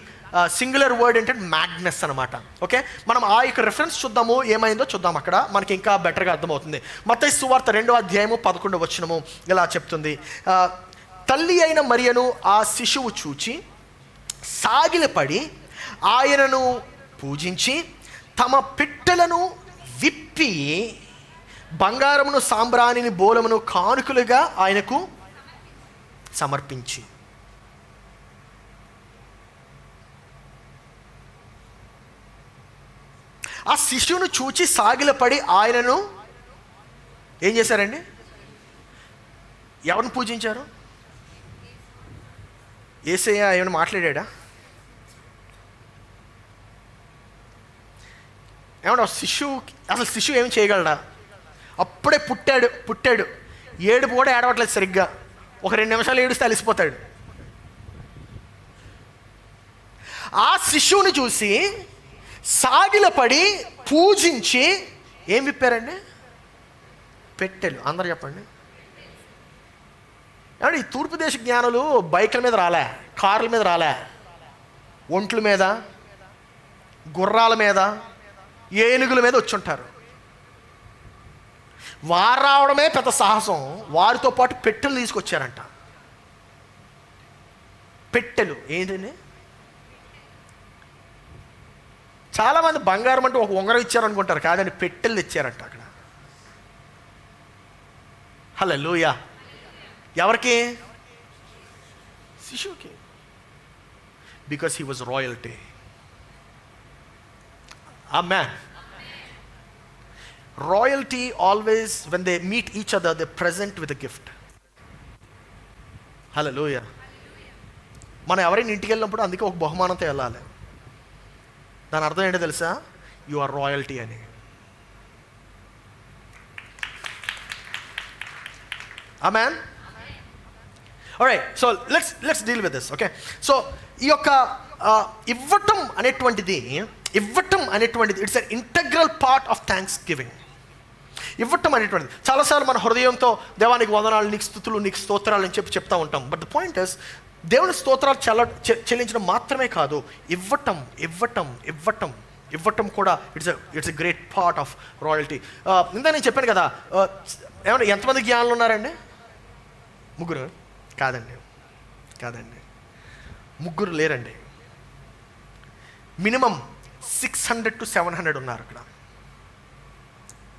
Speaker 1: సింగులర్ వర్డ్ అంటే మ్యాగ్నస్ అనమాట. ఓకే, మనం ఆ యొక్క రెఫరెన్స్ చూద్దాము, ఏమైందో చూద్దాం, అక్కడ మనకి ఇంకా బెటర్గా అర్థమవుతుంది. మత్తయి సువార్త 2:11 ఇలా చెప్తుంది. తల్లి అయిన మరియను ఆ శిశువు చూచి సాగిలపడి ఆయనను పూజించి తమ పిట్టలను విప్పి బంగారమును, సాంబ్రాణిని, బోలమును కానుకలుగా ఆయనకు సమర్పించి. ఆ శిశువును చూచి సాగిలపడి ఆయనను ఏం చేశారండి? ఎవరిని పూజించారు? యేసయ్య ఏమైనా మాట్లాడా? ఏమన్నా శిశువు ఏమి చేయగలడా? అప్పుడే పుట్టాడు, ఏడుపు కూడా ఏడవట్లేదు సరిగ్గా. ఒక 2 నిమిషాలు ఏడుస్తే అలిసిపోతాడు. ఆ శిశువుని చూసి సాగిలపడి పూజించి ఏం విప్పారండి? పెట్టెలు. అందరు చెప్పండి. ఏమంటే ఈ తూర్పు దేశ జ్ఞానులు బైకుల మీద రాలే, కార్ల మీద రాలే, ఒంట్ల మీద, గుర్రాల మీద, ఏనుగుల మీద వచ్చి ఉంటారు. వారు రావడమే పెద్ద సాహసం. వారితో పాటు పెట్టెలు తీసుకొచ్చారంట. పెట్టెలు ఏంటండి? చాలామంది బంగారం అంటే ఒక ఉంగరం ఇచ్చారనుకుంటారు, కాదండి, పెట్టెలు తెచ్చారంట అక్కడ. హల్లెలూయా. ఎవరికి? శిశువుకి. Because he was royalty. Amen. Royalty always, when they meet each other, they present with a gift. Hallelujah. మనం ఎవరైనా ఇంటికి వెళ్ళినప్పుడు అందుకే ఒక బహుమానంతో వెళ్ళాలి. దాని అర్థం ఏంటో తెలుసా? యు ఆర్ రాయల్టీ అని. Amen. Alright, so let's deal with this. Okay, so ఈ యొక్క ఇవ్వటం అనేటువంటిది it's an integral part of thanks giving. ఇవ్వటం అనేటువంటిది చాలాసార్లు మన హృదయంతో దేవానికి వందనాలు, నీకు స్తుతులు, నీకు స్తోత్రాలు అని చెప్తా ఉంటాం. బట్ ద పాయింట్ ఇస్, దేవుని స్తోత్రాలు చెల్లించడం మాత్రమే కాదు, ఇవ్వటం కూడా it's a great part of royalty. ఇందా నేను చెప్పాను కదా, ఏమన్నా ఎంతమంది జ్ఞానులు ఉన్నారండి? 3? కాదండి, 3 లేరండి. మినిమం 600 to 700 ఉన్నారు అక్కడ.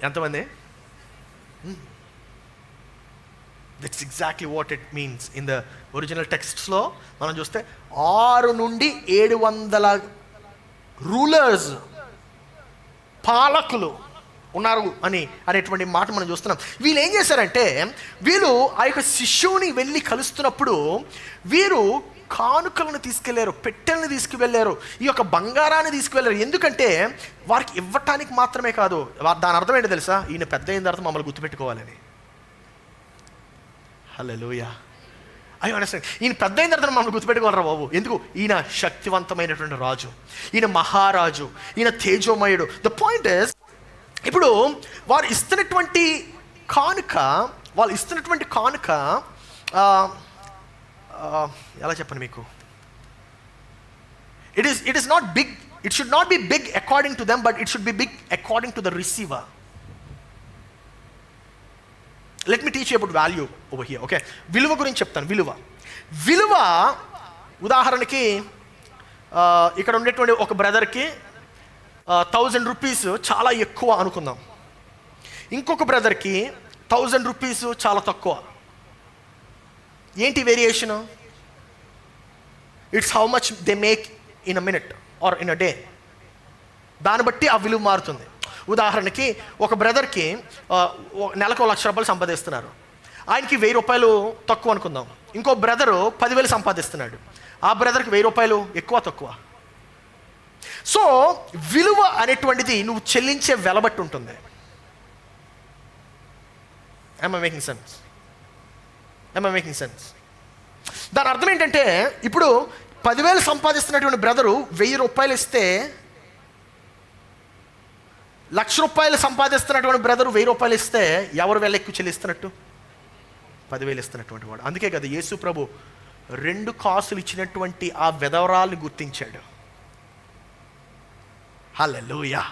Speaker 1: ఎంతమంది? That's exactly what it means in the original టెక్స్ట్స్లో మనం చూస్తే 6 నుండి 700 రూలర్స్, పాలకులు ఉన్నారు అనేటువంటి మాట మనం చూస్తున్నాం. వీళ్ళు ఏం చేశారంటే, వీళ్ళు ఆ యొక్క శిశువుని వెళ్ళి కలుస్తున్నప్పుడు వీరు కానుకలను తీసుకెళ్లారు, పెట్టెలను తీసుకువెళ్ళారు, ఈ యొక్క బంగారాన్ని తీసుకువెళ్ళారు. ఎందుకంటే వారికి ఇవ్వటానికి మాత్రమే కాదు, దాని అర్థం ఏంటో తెలుసా? ఈయన పెద్ద అయిన తర్వాత మమ్మల్ని గుర్తుపెట్టుకోవాలని. హల్లెలూయా. I understand. ఈయన పెద్ద అయిన తర్వాత మమ్మల్ని గుర్తుపెట్టుకోవాలరా బాబు. ఎందుకు? ఈయన శక్తివంతమైనటువంటి రాజు, ఈయన మహారాజు, ఈయన తేజోమయుడు. ద పాయింట్ ఇస్, ఇప్పుడు వారు ఇస్తున్నటువంటి కానుక ఎలా చెప్పండి మీకు, it is not big, it should not be big according to them, but it should be big according to the receiver. Let me teach you about value over here. Okay, విలువ గురించి చెప్తాను. విలువ ఉదాహరణకి ఇక్కడ ఉండేటువంటి ఒక బ్రదర్కి 1000 రూపీస్ చాలా ఎక్కువ అనుకుందాం, ఇంకొక బ్రదర్కి 1000 రూపీస్ చాలా తక్కువ. ఏంటి variation? It's how much they make in a minute or in a day. దాన్ని బట్టి ఆ విలువ మారుతుంది. ఉదాహరణకి ఒక బ్రదర్కి నెలకు 1,00,000 రూపాయలు సంపాదిస్తున్నారు, ఆయనకి 1,000 రూపాయలు తక్కువ అనుకుందాం. ఇంకో బ్రదరు 10,000 సంపాదిస్తున్నాడు, ఆ బ్రదర్కి 1,000 రూపాయలు ఎక్కువ తక్కువ. సో విలువ అనేటువంటిది నువ్వు చెల్లించే వెలబట్టి ఉంటుంది. Am I making sense? దాని అర్థం ఏంటంటే, ఇప్పుడు 10,000 సంపాదిస్తున్నటువంటి బ్రదరు 1,000 రూపాయలు ఇస్తే, 1,00,000 రూపాయలు సంపాదిస్తున్నటువంటి బ్రదరు 1,000 రూపాయలు ఇస్తే ఎవరు వెళ్ళ ఎక్కువ చెల్లిస్తున్నట్టు? 10,000 ఇస్తున్నటువంటి వాడు. అందుకే కదా యేసు ప్రభు 2 కాసులు ఇచ్చినటువంటి ఆ విధవరాల్ని గుర్తించాడు. హల్లెలూయా.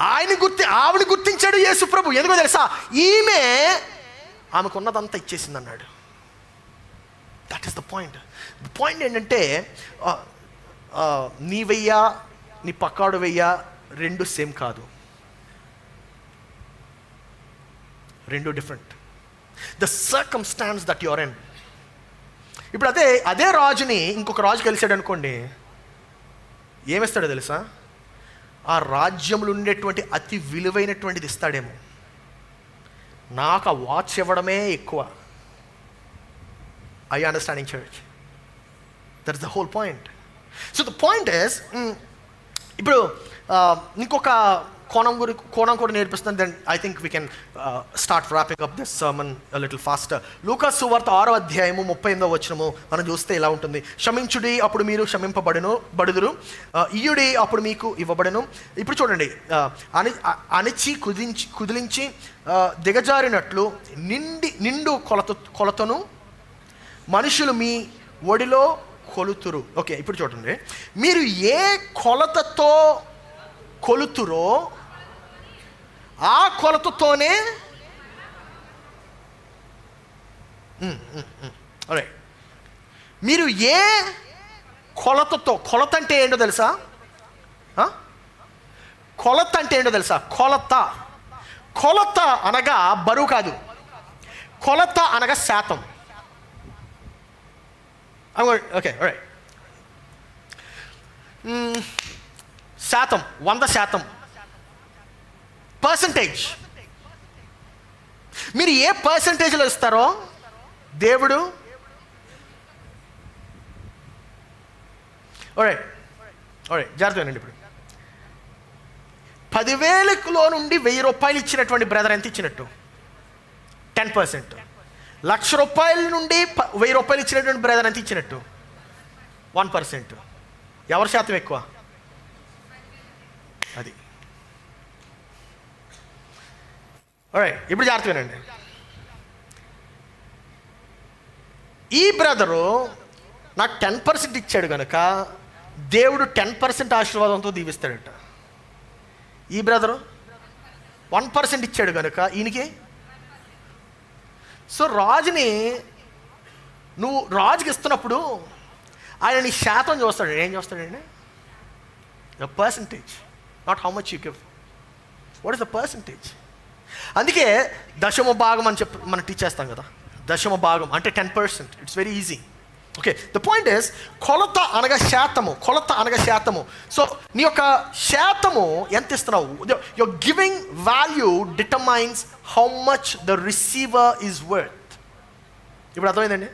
Speaker 1: ఆవిడ గుర్తించాడు యేసు ప్రభు. ఎందుకో తెలుసా? ఆమెకున్నదంతా ఇచ్చేసింది అన్నాడు. That is the point. ఏంటంటే, నీ వెయ్య నీ పక్కాడు వెయ్య 2 సేమ్ కాదు, 2 different. The circumstances that your in. ఇప్పుడు అదే రాజుని ఇంకొక రాజు కలిసాడు అనుకోండి, ఏమిస్తాడో తెలుసా? ఆ రాజ్యంలో ఉండేటువంటి అతి విలువైనటువంటిది ఇస్తాడేమో. నాకు ఆ వాచ్ ఇవ్వడమే ఎక్కువ. I understanding church? That is the whole point. So the point is, ఇప్పుడు ఇంకొక కోణం కూడా నేర్పిస్తాను. Then I think we can start wrapping up this sermon a little faster. లూకాసు సువార్త 6వ అధ్యాయము 38వ వచనము మనం చూస్తే ఇలా ఉంటుంది. క్షమించుడి, అప్పుడు మీరు క్షమింపబడుదురు, ఇయ్యుడి, అప్పుడు మీకు ఇవ్వబడును. ఇప్పుడు చూడండి, అణిచి కుదిలించి దిగజారినట్లు నిండు కొలతను మనుషులు మీ ఒడిలో కొలుతురు. ఓకే, ఇప్పుడు చూడండి, మీరు ఏ కొలతతో కొలుతురో ఆ కొలతతోనే మీరు ఏ కొలతతో, కొలత అంటే ఏంటో తెలుసా? కొలత అనగా బరువు కాదు, కొలత అనగా శాతం. ఓకే, శాతం, 100%, పర్సంటేజ్. మీరు ఏ పర్సంటేజ్లో ఇస్తారో దేవుడు జాగ్రత్త వినండి. ఇప్పుడు 10,000లో నుండి 1,000 రూపాయలు ఇచ్చినటువంటి బ్రదర్ ఎంత ఇచ్చినట్టు? 10%. 1,00,000 రూపాయల నుండి 1,000 రూపాయలు ఇచ్చినటువంటి బ్రదర్ ఎంత ఇచ్చినట్టు? 1%. ఎవరి శాతం ఎక్కువ? అది. ఇప్పుడు జాగ్రత్త వినండి. ఈ బ్రదరు నాకు 10% ఇచ్చాడు కనుక దేవుడు 10% ఆశీర్వాదంతో దీవిస్తాడట. ఈ బ్రదరు 1% ఇచ్చాడు కనుక ఈయనకి. సో నువ్వు రాజుకి ఇస్తున్నప్పుడు ఆయన నీ శాతం చూస్తాడు. ఏం చూస్తాడండి? The percentage, not how much you give. What is the percentage? అందుకే దశమ భాగం అని చెప్పి మనం టీచ్ చేస్తాం కదా. దశమ భాగం అంటే 10%. It's very easy. Okay, the point is, కొలత అనగా శాతము. సో నీ యొక్క శాతము ఎంత ఇస్తున్నావు? Your giving value determines how much the receiver is worth. ఇప్పుడు అర్థమైందండి?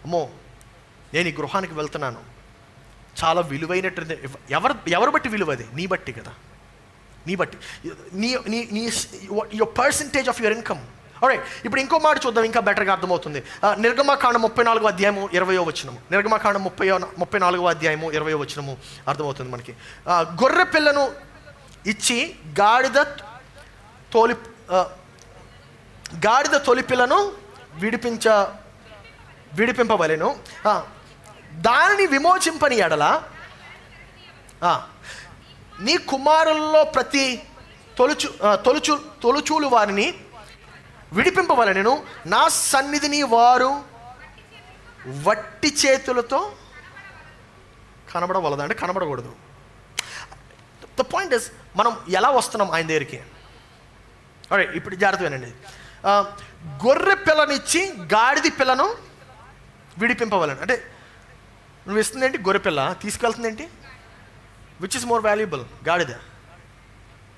Speaker 1: అమ్మో, నేను ఈ గృహానికి వెళ్తున్నాను, చాలా విలువైనట్టు. ఎవరు బట్టి విలువ? అది నీ బట్టి కదా. నీ బట్టి, your percentage of your income. Okay, ఇప్పుడు ఇంకో మాట చూద్దాం, ఇంకా బెటర్గా అర్థమవుతుంది. నిర్గమకాండం 34వ అధ్యాయము 20వ వచనము. నిర్గమకాండం 34వ అధ్యాయము 20వ వచనము అర్థమవుతుంది మనకి. గొర్రె పిల్లను ఇచ్చి గాడిద తొలి పిల్లను విడిపింపవలెను. దానిని విమోచింపని ఎడల నీ కుమారుల్లో ప్రతి తొలుచూలు వారిని విడిపింపవలెను. నా సన్నిధిని వారు వట్టి చేతులతో కనబడవలదు, అంటే కనబడకూడదు. ద పాయింట్ ఇస్, మనం ఎలా వస్తున్నాం ఆయన దగ్గరికి? ఓకే, ఇప్పుడు జాగ్రత్త వినండి. గొర్రె పిల్లనిచ్చి గాడిద పిల్లను విడిపింపవలను అంటే నువ్వు ఇస్తుంది ఏంటి? గొర్రె పిల్ల. తీసుకెళ్తుంది ఏంటి? Which is more valuable? గాడిద.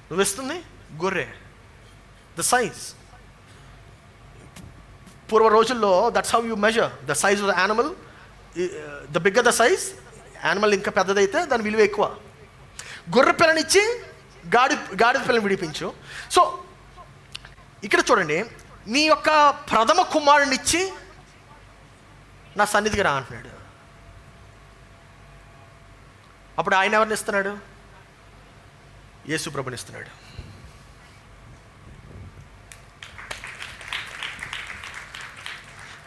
Speaker 1: నువ్వు ఇస్తుంది గొర్రె. The size. పూర్వ రోజుల్లో that's how you measure the size of the animal. The bigger the size, animal ఇంకా పెద్దదైతే దాని విలువ ఎక్కువ. గొర్రె పిల్లనిచ్చి గాడిద పిల్లని విడిపించు. సో ఇక్కడ చూడండి, నీ యొక్క ప్రథమ కుమారునిచ్చి నా సన్నిధికి రా అంటున్నాడు. అప్పుడు ఆయన ఎవరిని ఇస్తున్నాడు? యేసు ప్రభుని ఇస్తున్నాడు.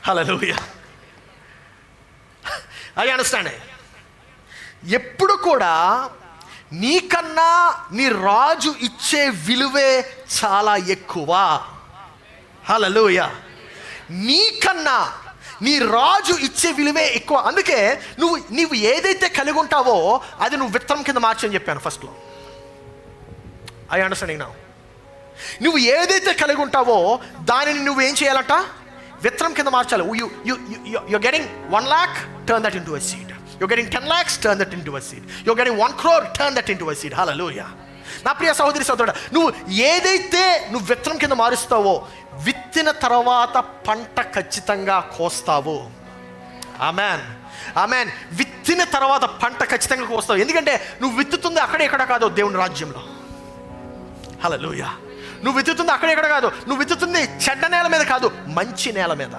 Speaker 1: హల్లెలూయా. I understand. ఎప్పుడు కూడా నీకన్నా నీ రాజు ఇచ్చే విలువే చాలా ఎక్కువ. హల్లెలూయా. నీకన్నా నీ రాజు ఇచ్చే విలువే ఎక్కువ. అందుకే నువ్వు ఏదైతే కలిగి ఉంటావో అది నువ్వు విత్తనం కింద మార్చని చెప్పాను ఫస్ట్లో. I understanding now. నువ్వు ఏదైతే కలిగి ఉంటావో దానిని నువ్వు ఏం చేయాలంట? విత్తనం కింద మార్చాలి. you're getting 1 lakh, turn that into a seed. You're getting 10 lakhs, turn that into a seed. You're getting 1 crore, turn that into a seed. Hallelujah. నా ప్రియ సహోదరి సహోదరుడా, నువ్వు ఏదైతే నువ్వు విత్తనం కింద మారుస్తావో విత్తిన తర్వాత పంట ఖచ్చితంగా కోస్తావు. Amen, amen. విత్తిన తర్వాత పంట ఖచ్చితంగా కోస్తావు. ఎందుకంటే నువ్వు విత్తుతుంది అక్కడ ఎక్కడ కాదు, దేవుని రాజ్యంలో. హల్లెలూయా. నువ్వు విత్తుతుంది అక్కడ ఎక్కడ కాదు, నువ్వు విత్తుతుంది చెడ్డ నేల మీద కాదు, మంచి నేల మీద.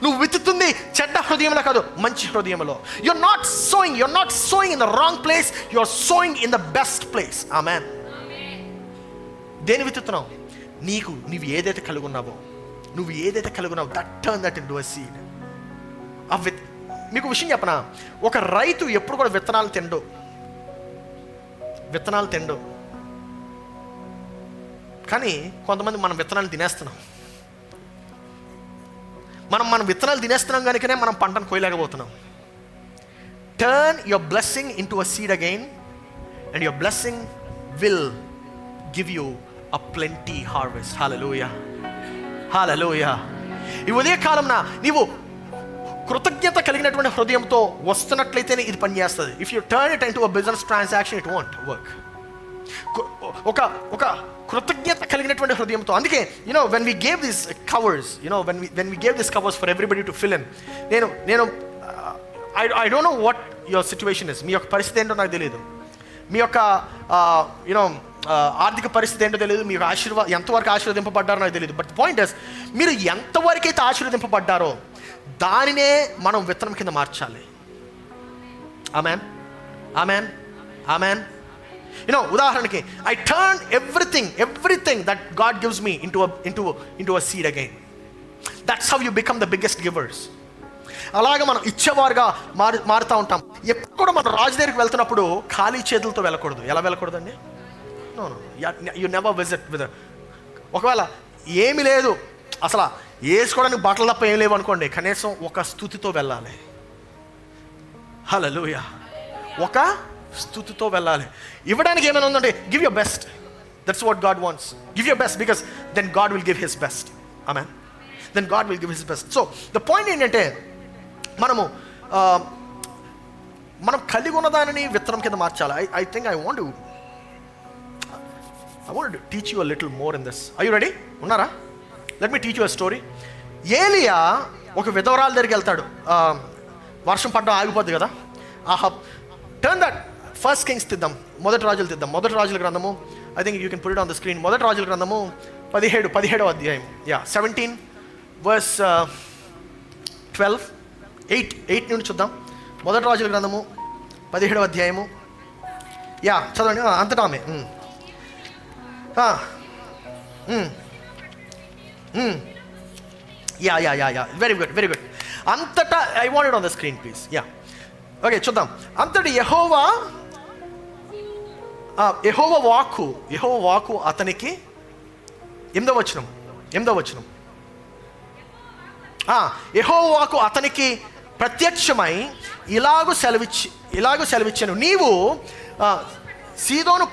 Speaker 1: నువ్వు విత్తుతుంది చెడ్డ హృదయంలో కాదు, మంచి హృదయంలో. you're not sowing in the wrong place, you're sowing in the best place. ఆమేన్. దేని విత్తుతున్నావు? నువ్వు ఏదైతే కలిగి ఉన్నావో that turn that into a seed. మీకు విషయం చెప్పనా, ఒక రైతు ఎప్పుడు కూడా విత్తనాలు తిండు. కానీ కొంతమంది మనం విత్తనాలు తినేస్తున్నాం. మనం విత్తనాలు తినేస్తున్నాం కనుకనే మనం పంటను కోయలేకపోతున్నాం. Turn your blessing into a seed again and your blessing will give you a plenty harvest. Hallelujah, hallelujah. ఈ ఉదయ కాలంన నీవు కృతజ్ఞత కలిగినటువంటి హృదయంతో వస్తున్నట్లయితేనే ఇది పనిచేస్తుంది. If you turn it into a business transaction, it won't work. ఒక కృతజ్ఞత కలిగినటువంటి హృదయంతో. అందుకే when we gave these covers, when we gave these covers for everybody to fill in, నేను I don't know what your situation is. మీ యొక్క పరిస్థితి ఏంటో నాకు తెలియదు. మీ యొక్క ఆర్థిక పరిస్థితి ఏంటో తెలియదు. మీ యొక్క ఎంతవరకు ఆశీర్వదింపబడ్డారో నాకు తెలియదు. బట్ పాయింట్ ఇస్, మీరు ఎంతవరకు అయితే ఆశీర్వదింపబడ్డారో దానినే మనం విత్తనం కింద మార్చాలి. Amen, amen, amen. ఉదాహరణకి, I turn everything that God gives me into a seed again. That's how you become the biggest givers. అలాగే మనం ఇచ్చేవారుగా మారుతూ ఉంటాం. ఎప్పుడు కూడా మనం రాజు దగ్గరికి వెళ్తున్నప్పుడు ఖాళీ చేతులతో వెళ్ళకూడదు. ఎలా వెళ్ళకూడదండి? No, you never visit with. ఒకవేళ ఏమీ లేదు, అసలు వేసుకోవడానికి బట్టలు తప్ప ఏం లేవు అనుకోండి, కనీసం ఒక స్తుతితో వెళ్ళాలి. హల్లెలూయా. ఒక స్తుతితో వెళ్ళాలి. ఇవ్వడానికి ఏమైనా ఉందంటే give your best. That's what God wants. Give your best, because then God will give his best. Amen. Then God will give his best. So the point ఏంటంటే, మనం కలిగి ఉన్న దానిని విత్తనం కింద మార్చాలి. I think I want to teach you a little more in this. Are you ready? ఉన్నారా? Let me teach you a story. ఏలియా ఒక విధవరాల దగ్గరికి వెళ్తాడు. వర్షం పడడం ఆగిపోద్ది కదా. టర్న్ దట్ ఫస్ట్ కింగ్స్ తీద్దాం, మొదటి రాజులు తీద్దాం. మొదటి రాజుల గ్రంథము, I think you can put it on the screen. మొదటి రాజుల గ్రంథము 17వ అధ్యాయం 17 verse 12 8 నుండి చూద్దాం. మొదటి రాజుల గ్రంథము 17వ అధ్యాయము. చదవండి. అంతటా ఆమె వెరీ గుడ్. అంతటా I want on the screen please. Okay, చూద్దాం. అంతటి యెహోవా వాక్కు అతనికి 8వ వచనం యెహోవా వాక్కు అతనికి ప్రత్యక్షమై ఇలాగు సెలవిచ్చాను, నీవు సీదోను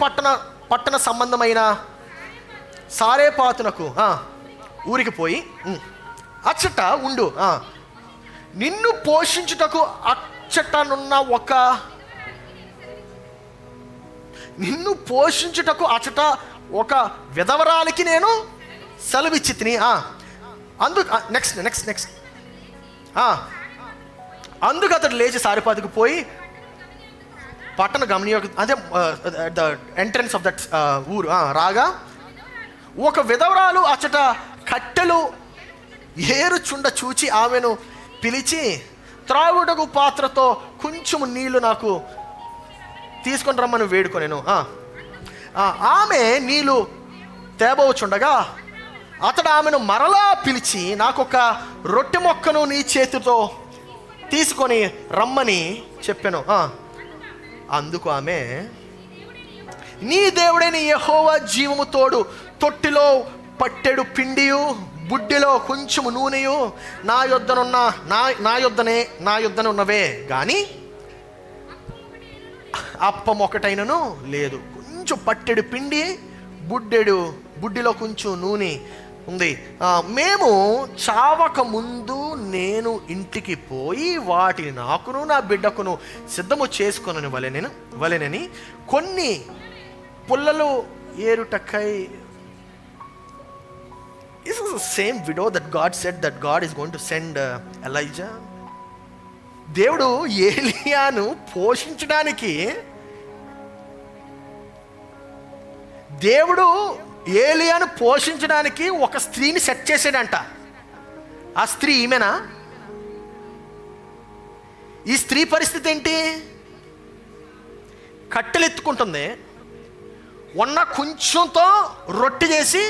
Speaker 1: పట్టణ సంబంధమైన సారేపాతునకు ఊరికి పోయి అచ్చట ఉండు. నిన్ను పోషించుటకు అచ్చట ఒక విధవరాలికి నేను సెలవిచ్చి తిని నెక్స్ట్ అందుకు అతడు లేచి సారేపాతుకు పోయి పట్టణ గమనియోగ అదే ద ఎంట్రన్స్ ఆఫ్ దట్ ఊరు రాగా ఒక విధవరాలు అచ్చట కట్టెలు ఏరుచుండ చూచి ఆమెను పిలిచి, త్రాగుటకు పాత్రతో కొంచెము నీళ్లు నాకు తీసుకొని రమ్మని వేడుకొనెను. ఆమె నీళ్లు తేబోచుండగా అతడు ఆమెను మరలా పిలిచి, నాకొక రొట్టె మొక్కను నీ చేతితో తీసుకొని రమ్మని చెప్పాను. అందుకు ఆమె, నీ దేవుడైన యెహోవా జీవము తోడు, తొట్టిలో పట్టెడు పిండియు బుడ్డిలో కొంచెము నూనెయు నా యొద్దనే ఉన్నవే గాని అప్పం ఒకటైనను లేదు. కొంచెం పట్టెడు పిండి, బుడ్డిలో కొంచెం నూనె ఉంది. మేము చావక ముందు నేను ఇంటికి పోయి వాటిని నాకును నా బిడ్డకును సిద్ధము చేసుకొనని వలెనని కొన్ని పుల్లలు ఏరుటకై. This is the same widow that God said that God is going to send Elijah. దేవుడు ఏలియాను పోషించడానికి, ఒక స్త్రీని సెట్ చేసాడంట. ఆ స్త్రీ ఈమెనా? ఈ స్త్రీ పరిస్థితి ఏంటి? కట్టెలు ఎత్తుకుంటుంది, ఉన్న కొంచెంతో రొట్టె చేసి,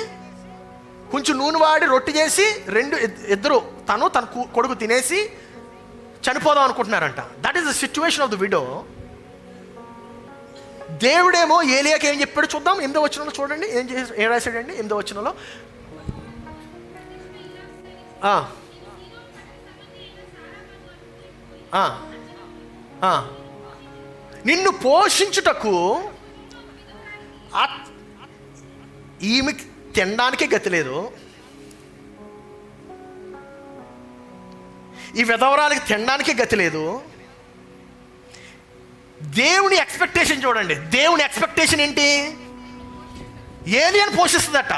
Speaker 1: కొంచెం నూనె వాడి రొట్టె చేసి ఇద్దరు తన కొడుకు తినేసి చనిపోదాం అనుకుంటున్నారంట. That is the situation of the widow. దేవుడేమో ఏలియాకి ఏం చెప్పాడు చూద్దాం. 8వ వచనంలో చూడండి ఏం రాశాడండి. 8వ వచనంలో నిన్ను పోషించుటకు ఈమెకి తినడానికే గతి లేదు, ఈ విధవరాలకి తినడానికే గతి లేదు. దేవుని ఎక్స్పెక్టేషన్ చూడండి. దేవుని ఎక్స్పెక్టేషన్ ఏంటి? ఏలియాను పోషిస్తుందట.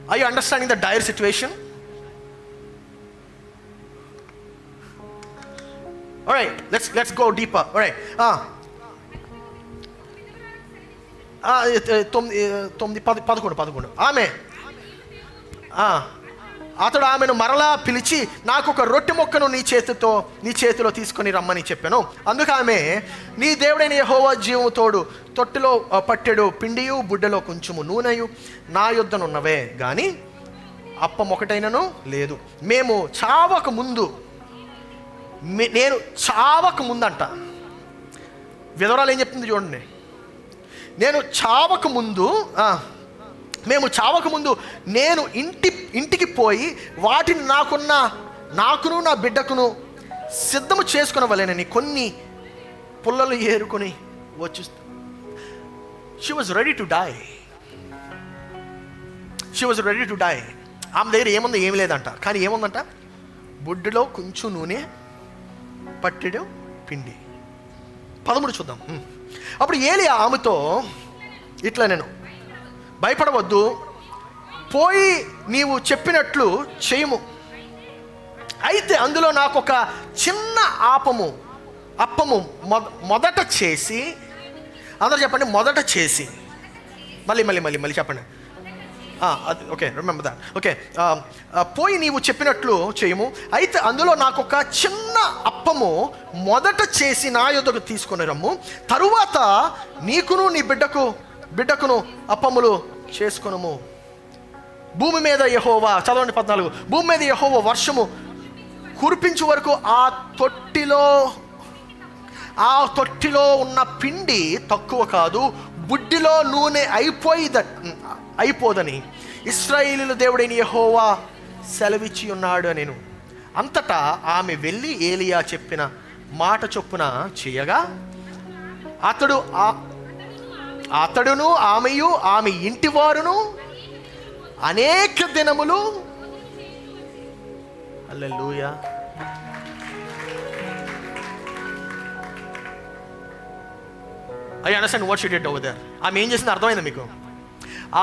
Speaker 1: Are you understanding the dire situation? All right, let's go deeper. All right. 9:11 ఆమె అతడు ఆమెను మరలా పిలిచి, నాకు ఒక రొట్టె మొక్కను నీ చేతిలో తీసుకొని రమ్మని చెప్పాను. అందుకు ఆమె, నీ దేవుడైన యెహోవా జీవము తోడు, తొట్టిలో పట్టెడు పిండియు బుడ్డలో కొంచెము నూనెయు నా యొద్దనున్నవే గాని అప్పం ఒకటైనను లేదు. మేము చావక ముందు, నేను చావక ముందంట. విధవరాలు ఏం చెప్తుంది చూడండి. మేము చావక ముందు నేను ఇంటికి పోయి వాటిని నాకును నా బిడ్డకును సిద్ధము చేసుకునవలెనని కొన్ని పుల్లలు ఏరుకొని వచ్చి. She was ready to die. ఆమె దగ్గర ఏమి లేదంట. కానీ ఏముందంట? బుడ్డిలో కొంచెం నూనె, పట్టెడు పిండి. 13 చూద్దాం. అప్పుడు ఏలియా ఆమెతో ఇట్లా, నేను భయపడవద్దు, పోయి నీవు చెప్పినట్లు చేయము. అయితే అందులో నాకు ఒక చిన్న ఆపము అప్పము మొదట చేసి, అందరూ చెప్పండి, మొదట చేసి. మళ్ళీ చెప్పండి. Okay, remember that. ఓకే, పోయి నీవు చెప్పినట్లు చేయము. అయితే అందులో నాకు ఒక చిన్న అప్పము మొదట చేసి నా యొద్దకు తీసుకొని రమ్ము. తరువాత నీకును నీ బిడ్డకును అప్పములు చేసుకొనుము. భూమి మీద యెహోవా, చదవండి 14, భూమి మీద యెహోవా వర్షము కురిపించు వరకు ఆ తొట్టిలో ఉన్న పిండి తక్కువ కాదు, బుడ్డిలో నూనె అయిపోదని ఇశ్రాయేలీయుల దేవుడైన యెహోవా సెలవిచ్చి ఉన్నాడు నేను. అంతటా ఆమె వెళ్ళి ఏలియా చెప్పిన మాట చొప్పున చేయగా అతడును ఆమెయు ఆమె ఇంటి వారును అనేక దినములు. Hallelujah. I understand what she did over there. ఆమె ఏం చేసింది అర్థమైంది మీకు?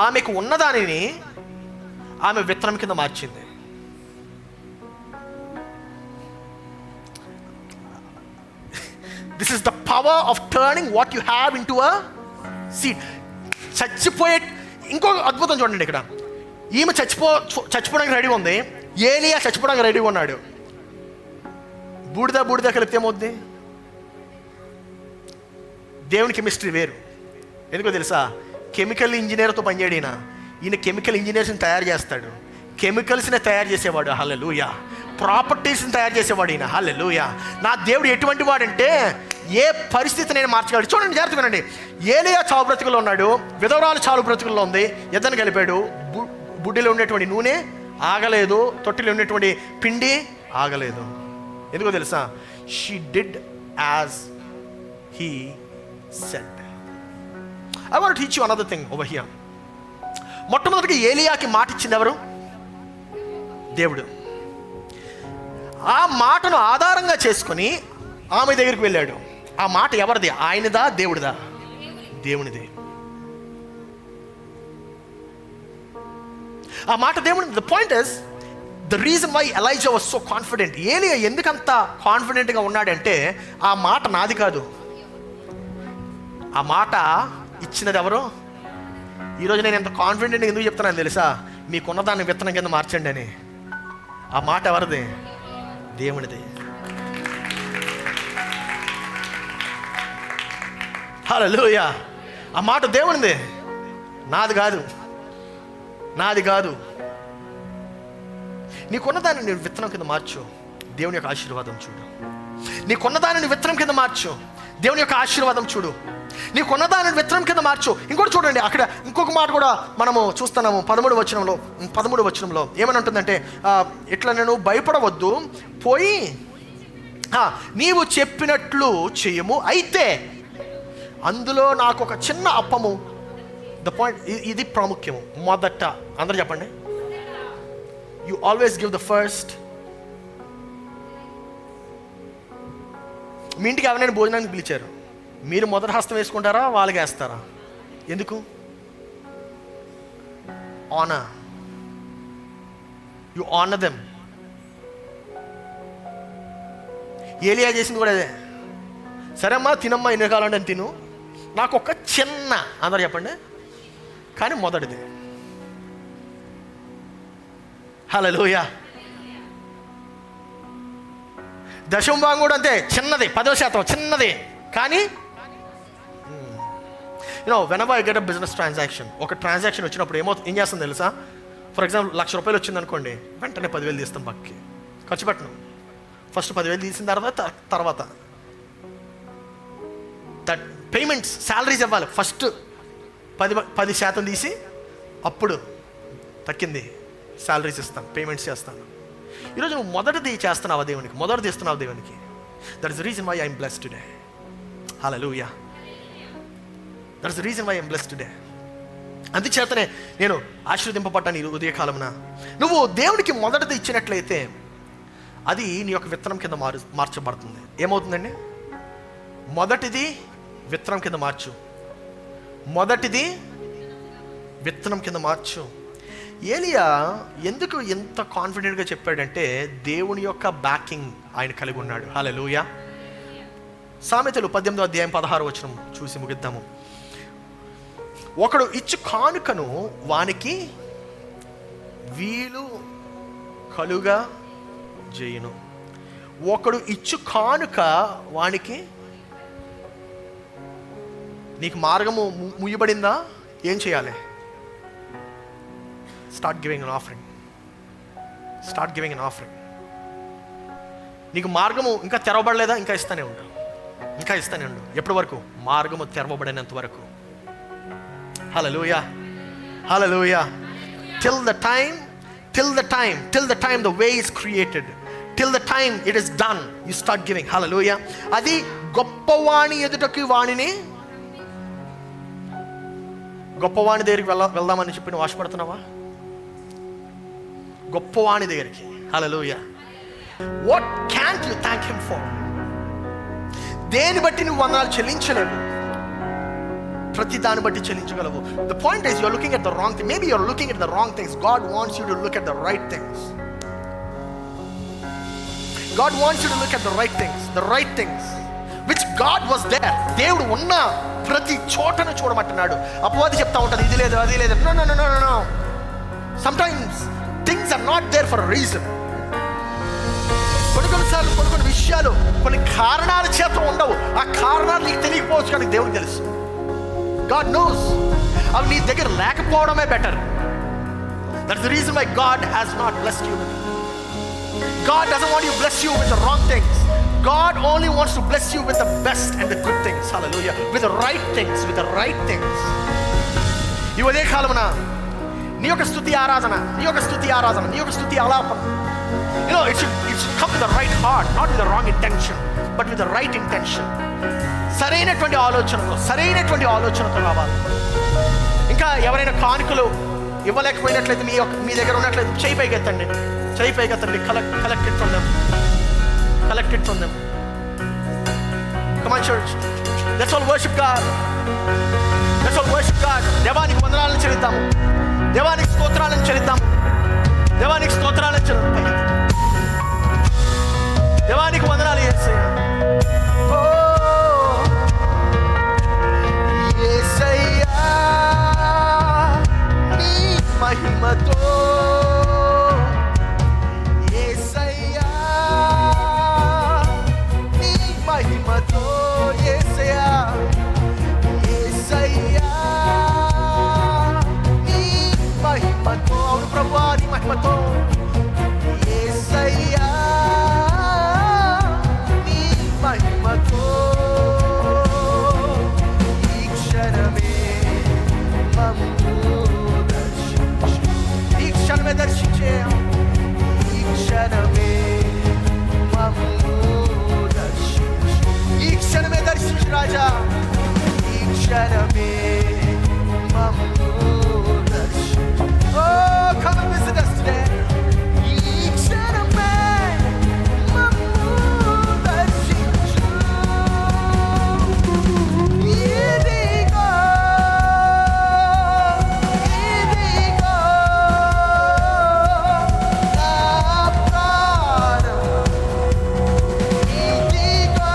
Speaker 1: ఆమెకు ఉన్నదానిని ఆమె విత్తనం కింద మార్చింది. This is the power of turning what you have in to a seed. చచ్చిపోయే ఇంకో అద్భుతం చూడండి ఇక్కడ. ఈమె చచ్చిపోవడానికి రెడీగా ఉంది, ఏలియా చచ్చిపోవడానికి రెడీగా ఉన్నాడు. బూడిద కలిపితే ఏమవుద్ది? దేవుని కెమిస్ట్రీ వేరు. ఎందుకో తెలుసా? కెమికల్ ఇంజనీర్తో పనిచేయడు ఈయన కెమికల్ ఇంజనీర్స్ని తయారు చేస్తాడు, కెమికల్స్ని తయారు చేసేవాడు. హల్లెలూయా. ప్రాపర్టీస్ని తయారు చేసేవాడు ఈయన. హల్లెలూయా. నా దేవుడు ఎటువంటి వాడంటే ఏ పరిస్థితి నేను మార్చగలడు. చూడండి, జాగ్రత్త వినండి. ఏలియా చావు బ్రతుకుల్లో ఉన్నాడు, విధవరాలు చావు బ్రతుకుల్లో ఉంది. ఇద్దరిని కలిపాడు. బుడ్డిలో ఉండేటువంటి నూనె ఆగలేదు, తొట్టిలో ఉండేటువంటి పిండి ఆగలేదు. ఎందుకో తెలుసా? She did as he said. I want to teach you another thing over here. మొట్టమొదటిగా ఏలియాకి మాట ఇచ్చింది ఎవరు? దేవుడు. ఆ మాటను ఆధారంగా చేసుకొని ఆమె దగ్గరికి వెళ్ళాడు. ఆ మాట ఎవరిది? ఆయనదా దేవుడిదా? దేవునిది. ఆ మాట దేవుని. The point is, the reason why Elijah was so confident. ఏలియా ఎందుకంత కాన్ఫిడెంట్గా ఉన్నాడంటే ఆ మాట నాది కాదు, ఆ మాట ఇచ్చినది ఎవరు? ఈరోజు నేను ఎంత కాన్ఫిడెంట్గా ఎందుకు చెప్తున్నాను తెలుసా? మీకున్న దాన్ని విత్తనం కింద మార్చండి అని. ఆ మాట ఎవరిది? దేవునిది. హల్లెలూయా. ఆ మాట దేవునిది, నాది కాదు. నీకున్నదాన్ని నేను విత్తనం కింద మార్చు, దేవుని యొక్క ఆశీర్వాదం చూడు. నీకున్నదాన్ని విత్తనం కింద మార్చు, దేవుని యొక్క ఆశీర్వాదం చూడు. నీకున్నదాన్ని విత్తనం కింద మార్చు. ఇంకోటి చూడండి, అక్కడ ఇంకొక మాట కూడా మనము చూస్తున్నాము. 13వ వచనంలో ఏమని ఉంటుందంటే, ఇట్లా నేను భయపడవద్దు, పోయి నీవు చెప్పినట్లు చేయము. అయితే అందులో నాకు ఒక చిన్న అప్పము. ద పాయింట్, ఇది ప్రాముఖ్యము. మొదట, అందరూ చెప్పండి, you always give the first. మీ ఇంటికి ఎవరైనా భోజనానికి పిలిచారు, మీరు మొదటి హస్తం వేసుకుంటారా, వాళ్ళకి వేస్తారా? ఎందుకు? ఆనర్. You honour them. ఏలియా చేసింది కూడా అదే. సరే అమ్మా, తినమ్మా, ఎన్ని కావాలంటే అని తిను, నాకు ఒక చిన్న, అందరూ చెప్పండి, కానీ మొదటిది. హల్లెలూయా. దశమ భాగం కూడా అంతే, చిన్నది, 10% చిన్నది, కానీ whenever I get a business transaction, ఒక ట్రాన్సాక్షన్ వచ్చినప్పుడు ఏం చేస్తుంది తెలుసా? ఫర్ ఎగ్జాంపుల్ ₹1,00,000 వచ్చింది అనుకోండి, వెంటనే 10,000 తీస్తాం పక్కకి, ఖర్చు పెట్టను. ఫస్ట్ 10,000 తీసిన తర్వాత దట్ పేమెంట్స్, శాలరీస్ ఇవ్వాలి. ఫస్ట్ 10% తీసి అప్పుడు తక్కింది శాలరీస్ ఇస్తాను, పేమెంట్స్ చేస్తాను. ఈరోజు నువ్వు మొదటిది చేస్తున్నావా దేవునికి? మొదటిది ఇస్తున్నావు దేవునికి. That is the reason why I'm blessed today. Hallelujah. That is the reason why I'm blessed today. అందుచేతనే నేను ఆశీర్వదింపబడ్డాను ఈ ఉదయకాలమున. నువ్వు దేవునికి మొదటిది ఇచ్చినట్లయితే అది నీ యొక్క విత్తనం కింద మార్చబడుతుంది. ఏమవుతుందండి? మొదటిది విత్తనం కింద మార్చు. మొదటిది విత్తనం కింద మార్చు. ఏలియా ఎందుకు ఎంత కాన్ఫిడెంట్గా చెప్పాడంటే దేవుని యొక్క బ్యాకింగ్ ఆయన కలిగి ఉన్నాడు. హల్లెలూయా. సామెతలు 18వ అధ్యాయం 16వ వచనం చూసి ముగిద్దాము. ఒకడు ఇచ్చు కానుకను వానికి వీలు కలుగా చేయును. ఒకడు ఇచ్చు కానుక వానికి, నీకు మార్గము ముయ్యబడిందా? ఏం చేయాలి? Start giving an offering. Start giving an offering. నీకు మార్గము ఇంకా తెరవబడలేదా? ఇంకా ఇస్తానే ఉండు, ఇంకా ఇస్తానే ఉండు. ఎప్పటి వరకు? మార్గము తెరవబడినంత వరకు. హల్లెలూయా, హల్లెలూయా. Till the time the way is created, till the time it is done, you start giving. Hallelujah. అది గొప్పవాణి ఎదుటకి వాణిని, గొప్పవాణి దగ్గరికి వెళ్దామని చెప్పి నువ్వు ఆశపడుతున్నావా? గొప్పవాణి దగ్గరికి. Hallelujah. What can't you thank him for? దేని బట్టి నువ్వు వందనాలు చెల్లించలేవు, ప్రతి దాన్ని బట్టి చెల్లించగలవు. The point is, you're looking at the wrong thing. Maybe you're looking at the wrong things. God wants you to look at the right things. God wants you to look at the right things. The right things which God was there. దేవుడు ఉన్న ప్రతి చోటను చూడమంటున్నాడు. అపవాది చెప్తా ఉంటుంది, ఇది లేదు అది లేదు. No, no, no, no, no, no. Sometimes things are not there for a reason. కొన్నిసార్లు కొన్ని విషయాలు కొన్ని కారణాల చేత ఉండవు. ఆ కారణాలు నీకు తెలియకపోవచ్చు, కానీ దేవుడికి తెలుసు. God knows. అవి నీ దగ్గర లేకపోవడమే better. That's the reason why God has not blessed you with it. God doesn't want you to bless you with the wrong things. God only wants to bless you with the best and the good things. Hallelujah. With the right things, with the right things. ఈ ఉదయ కాలమున నీ యొక్క స్తుతి ఆరాధన, నీ యొక్క స్తుతి ఆరాధన, నీ యొక్క స్తుతి ఆలాపన, you know, it should come with the right heart, not with the wrong intention, but with the right intention. సరైనటువంటి ఆలోచనతో రావాలి. ఇంకా ఎవరైనా కానుకలు ఇవ్వలేకపోయినట్లయితే, మీ దగ్గర ఉన్నట్లయితే చేయి పైకెత్తండి. Collect it from them. Come on church, let's all worship God. దేవానికి వందనాలను చెల్లిద్దాము, దేవానికి స్తోత్రాలను చెల్లిద్దాము, దేవానికి స్తోత్రాలను చెల్లిద్దాము. దేవానికి వందనాలు యేసయ్యా. యేసయ్యా నీ మహిమతో, యేసయ్యా నీ మహిమతో, యేసయ్యా యేసయ్యా నీ మహిమతో. అవును ప్రభువా, నీ మహిమతో. యేసయ్యా నీ మహిమతో. ఈ క్షణమే మమ్ము దర్శించు, ఈ క్షణమే దర్శించే, ఈ క్షణమే మమ్ము దర్శించు, ఈ క్షణమే దర్శించు రాజా, ఈ క్షణమే మమ్ము దర్శించు. Oh, come and visit us today. ఈ క్షణమే మమ్ము దర్శించు. ఇదిగో నా ప్రాణం, ఇదిగో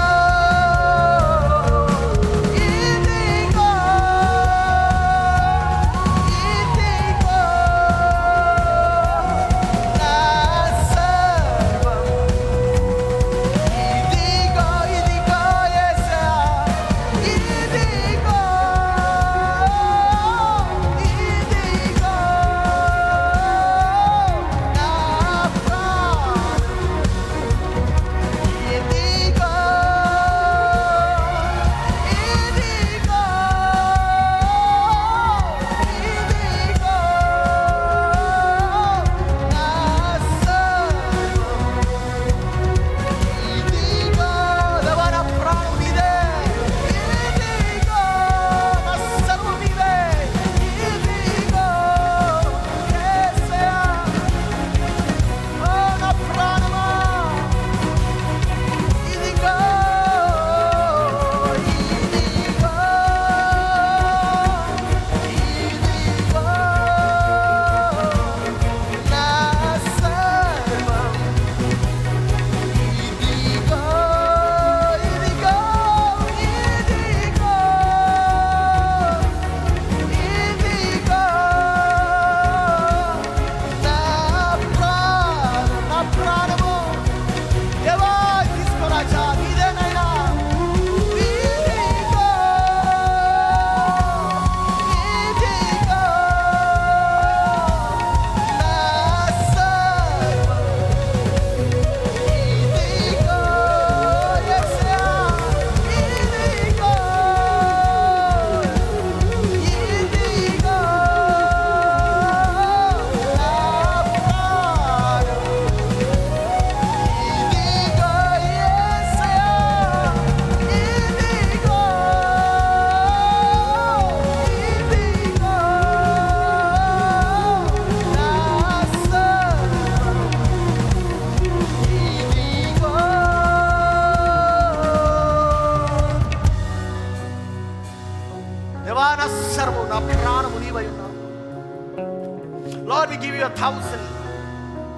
Speaker 1: you 1,000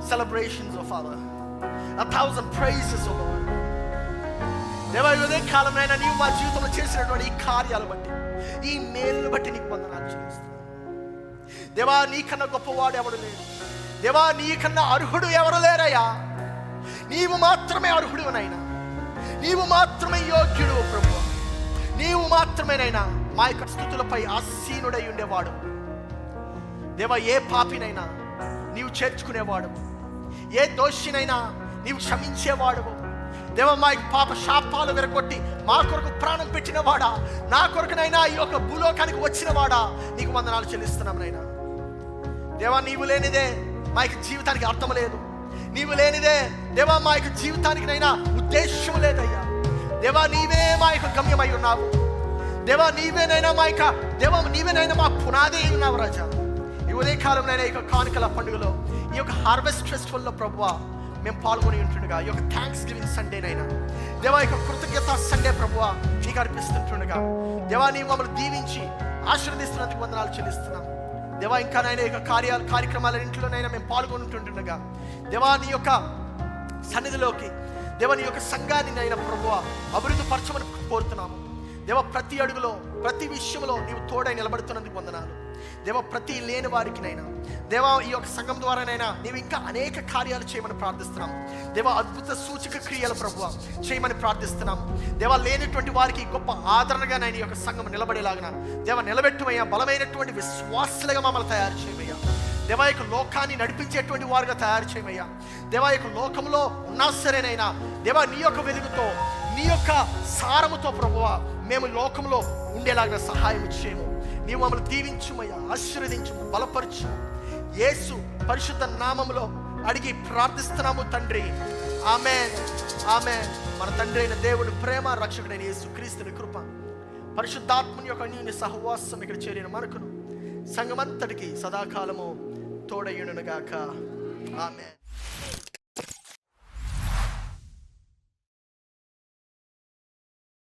Speaker 1: celebrations, oh Father, 1,000 praises, oh Lord. దేవా ఇదే కాలమైనా నీవు మా జీవితంలో చేసినటువంటి ఈ కార్యాలు బట్టి, ఈ మేలును బట్టి నీకు వందనాలు చెల్లిస్తున్నాను. దేవా నీకన్నా గొప్పవాడు ఎవడు లేడు. దేవా నీకన్నా అర్హుడు ఎవరు లేరయ్యా. నీవు మాత్రమే అర్హుడునైనా, నీవు మాత్రమే యోగ్యుడు ప్రభువా. నీవు మాత్రమేనైనా మా యొక్క స్తుతులపై ఆసీనుడై ఉండేవాడు. దేవా ఏ పాపినైనా నీవు చేర్చుకునేవాడు, ఏ దోషినైనా నీవు క్షమించేవాడు. దేవా మా యొక్క పాప శాపాలు విరగొట్టి మా కొరకు ప్రాణం పెట్టినవాడా, నా కొరకునైనా ఈ యొక్క భూలోకానికి వచ్చినవాడా, నీకు వందనాలు చెల్లిస్తున్నాం నైనా. దేవా నీవు లేనిదే మా యొక్క జీవితానికి అర్థం లేదు. నీవు లేనిదే దేవా మా యొక్క జీవితానికినైనా ఉద్దేశం లేదయ్యా. దేవా నీవే మా యొక్క గమ్యమై ఉన్నావు. దేవా నీవేనైనా మా యొక్క దేవా నీవేనైనా మా పునాది ఉన్నావు రాజా. ఈ ఉదయకాలంలో ఈ యొక్క కానుకల పండుగలో, ఈ యొక్క హార్వెస్ట్ ఫెస్టివల్లో ప్రభువా మేము పాల్గొని ఉంటుండగా, ఈ యొక్క థ్యాంక్స్ గివింగ్ సండేనైనా దేవా యొక్క కృతజ్ఞత సండే ప్రభువా నీకు అర్పిస్తుంటుండగా, దేవా నీవు మమ్మల్ని దీవించి ఆశీర్వదిస్తున్నందుకు వందనాలు చెల్లిస్తున్నాం. దేవా ఇంకా నైనా ఈ యొక్క కార్యక్రమాలన్నింటిలోనైనా మేము పాల్గొని ఉంటుండగా, దేవా నీ యొక్క సన్నిధిలోకి దేవా నీ యొక్క సంఘాన్ని నైనా ప్రభువా అభివృద్ధి పరచమని కోరుతున్నాము. దేవా ప్రతి అడుగులో ప్రతి విషయంలో నీవు తోడై నిలబడుతున్నందుకు వందనాలు. దేవా ప్రతి లేని వారికినైనా దేవా ఈ యొక్క సంఘం ద్వారానైనా నీవు ఇంకా అనేక కార్యాలు చేయమని ప్రార్థిస్తున్నాం. దేవా అద్భుత సూచక క్రియలు ప్రభువా చేయమని ప్రార్థిస్తున్నాం. దేవా లేనటువంటి వారికి గొప్ప ఆదరణగా నేను ఈ యొక్క సంఘం నిలబడేలాగిన దేవా నిలబెట్టుమయ్యా. బలమైనటువంటి విశ్వాసులుగా మమ్మల్ని తయారు చేయమయ్యా. దేవా యొక్క లోకాన్ని నడిపించేటువంటి వారుగా తయారు చేయమయ్యా. దేవా యొక్క లోకంలో ఉన్నా సరేనైనా దేవా నీ యొక్క వెలుగుతో, నీ యొక్క సారముతో ప్రభువా మేము లోకంలో ఉండేలాగా సహాయం చేయము. నీవు మమ్మల్ని దీవించుమయ్యా, ఆశీర్వదించుము, బలపరచు. యేసు పరిశుద్ధ నామములో అడిగి ప్రార్థిస్తున్నాము తండ్రి. ఆమేన్, ఆమేన్. మన తండ్రి అయిన దేవుడు ప్రేమ, రక్షకుడైన యేసు క్రీస్తుని కృప, పరిశుద్ధాత్మని యొక్క అన్యోన్య సహవాసం ఇక్కడ చేరిన మనకును సంఘమంతటికి సదాకాలము తోడయ్యుండునుగాక. ఆమేన్.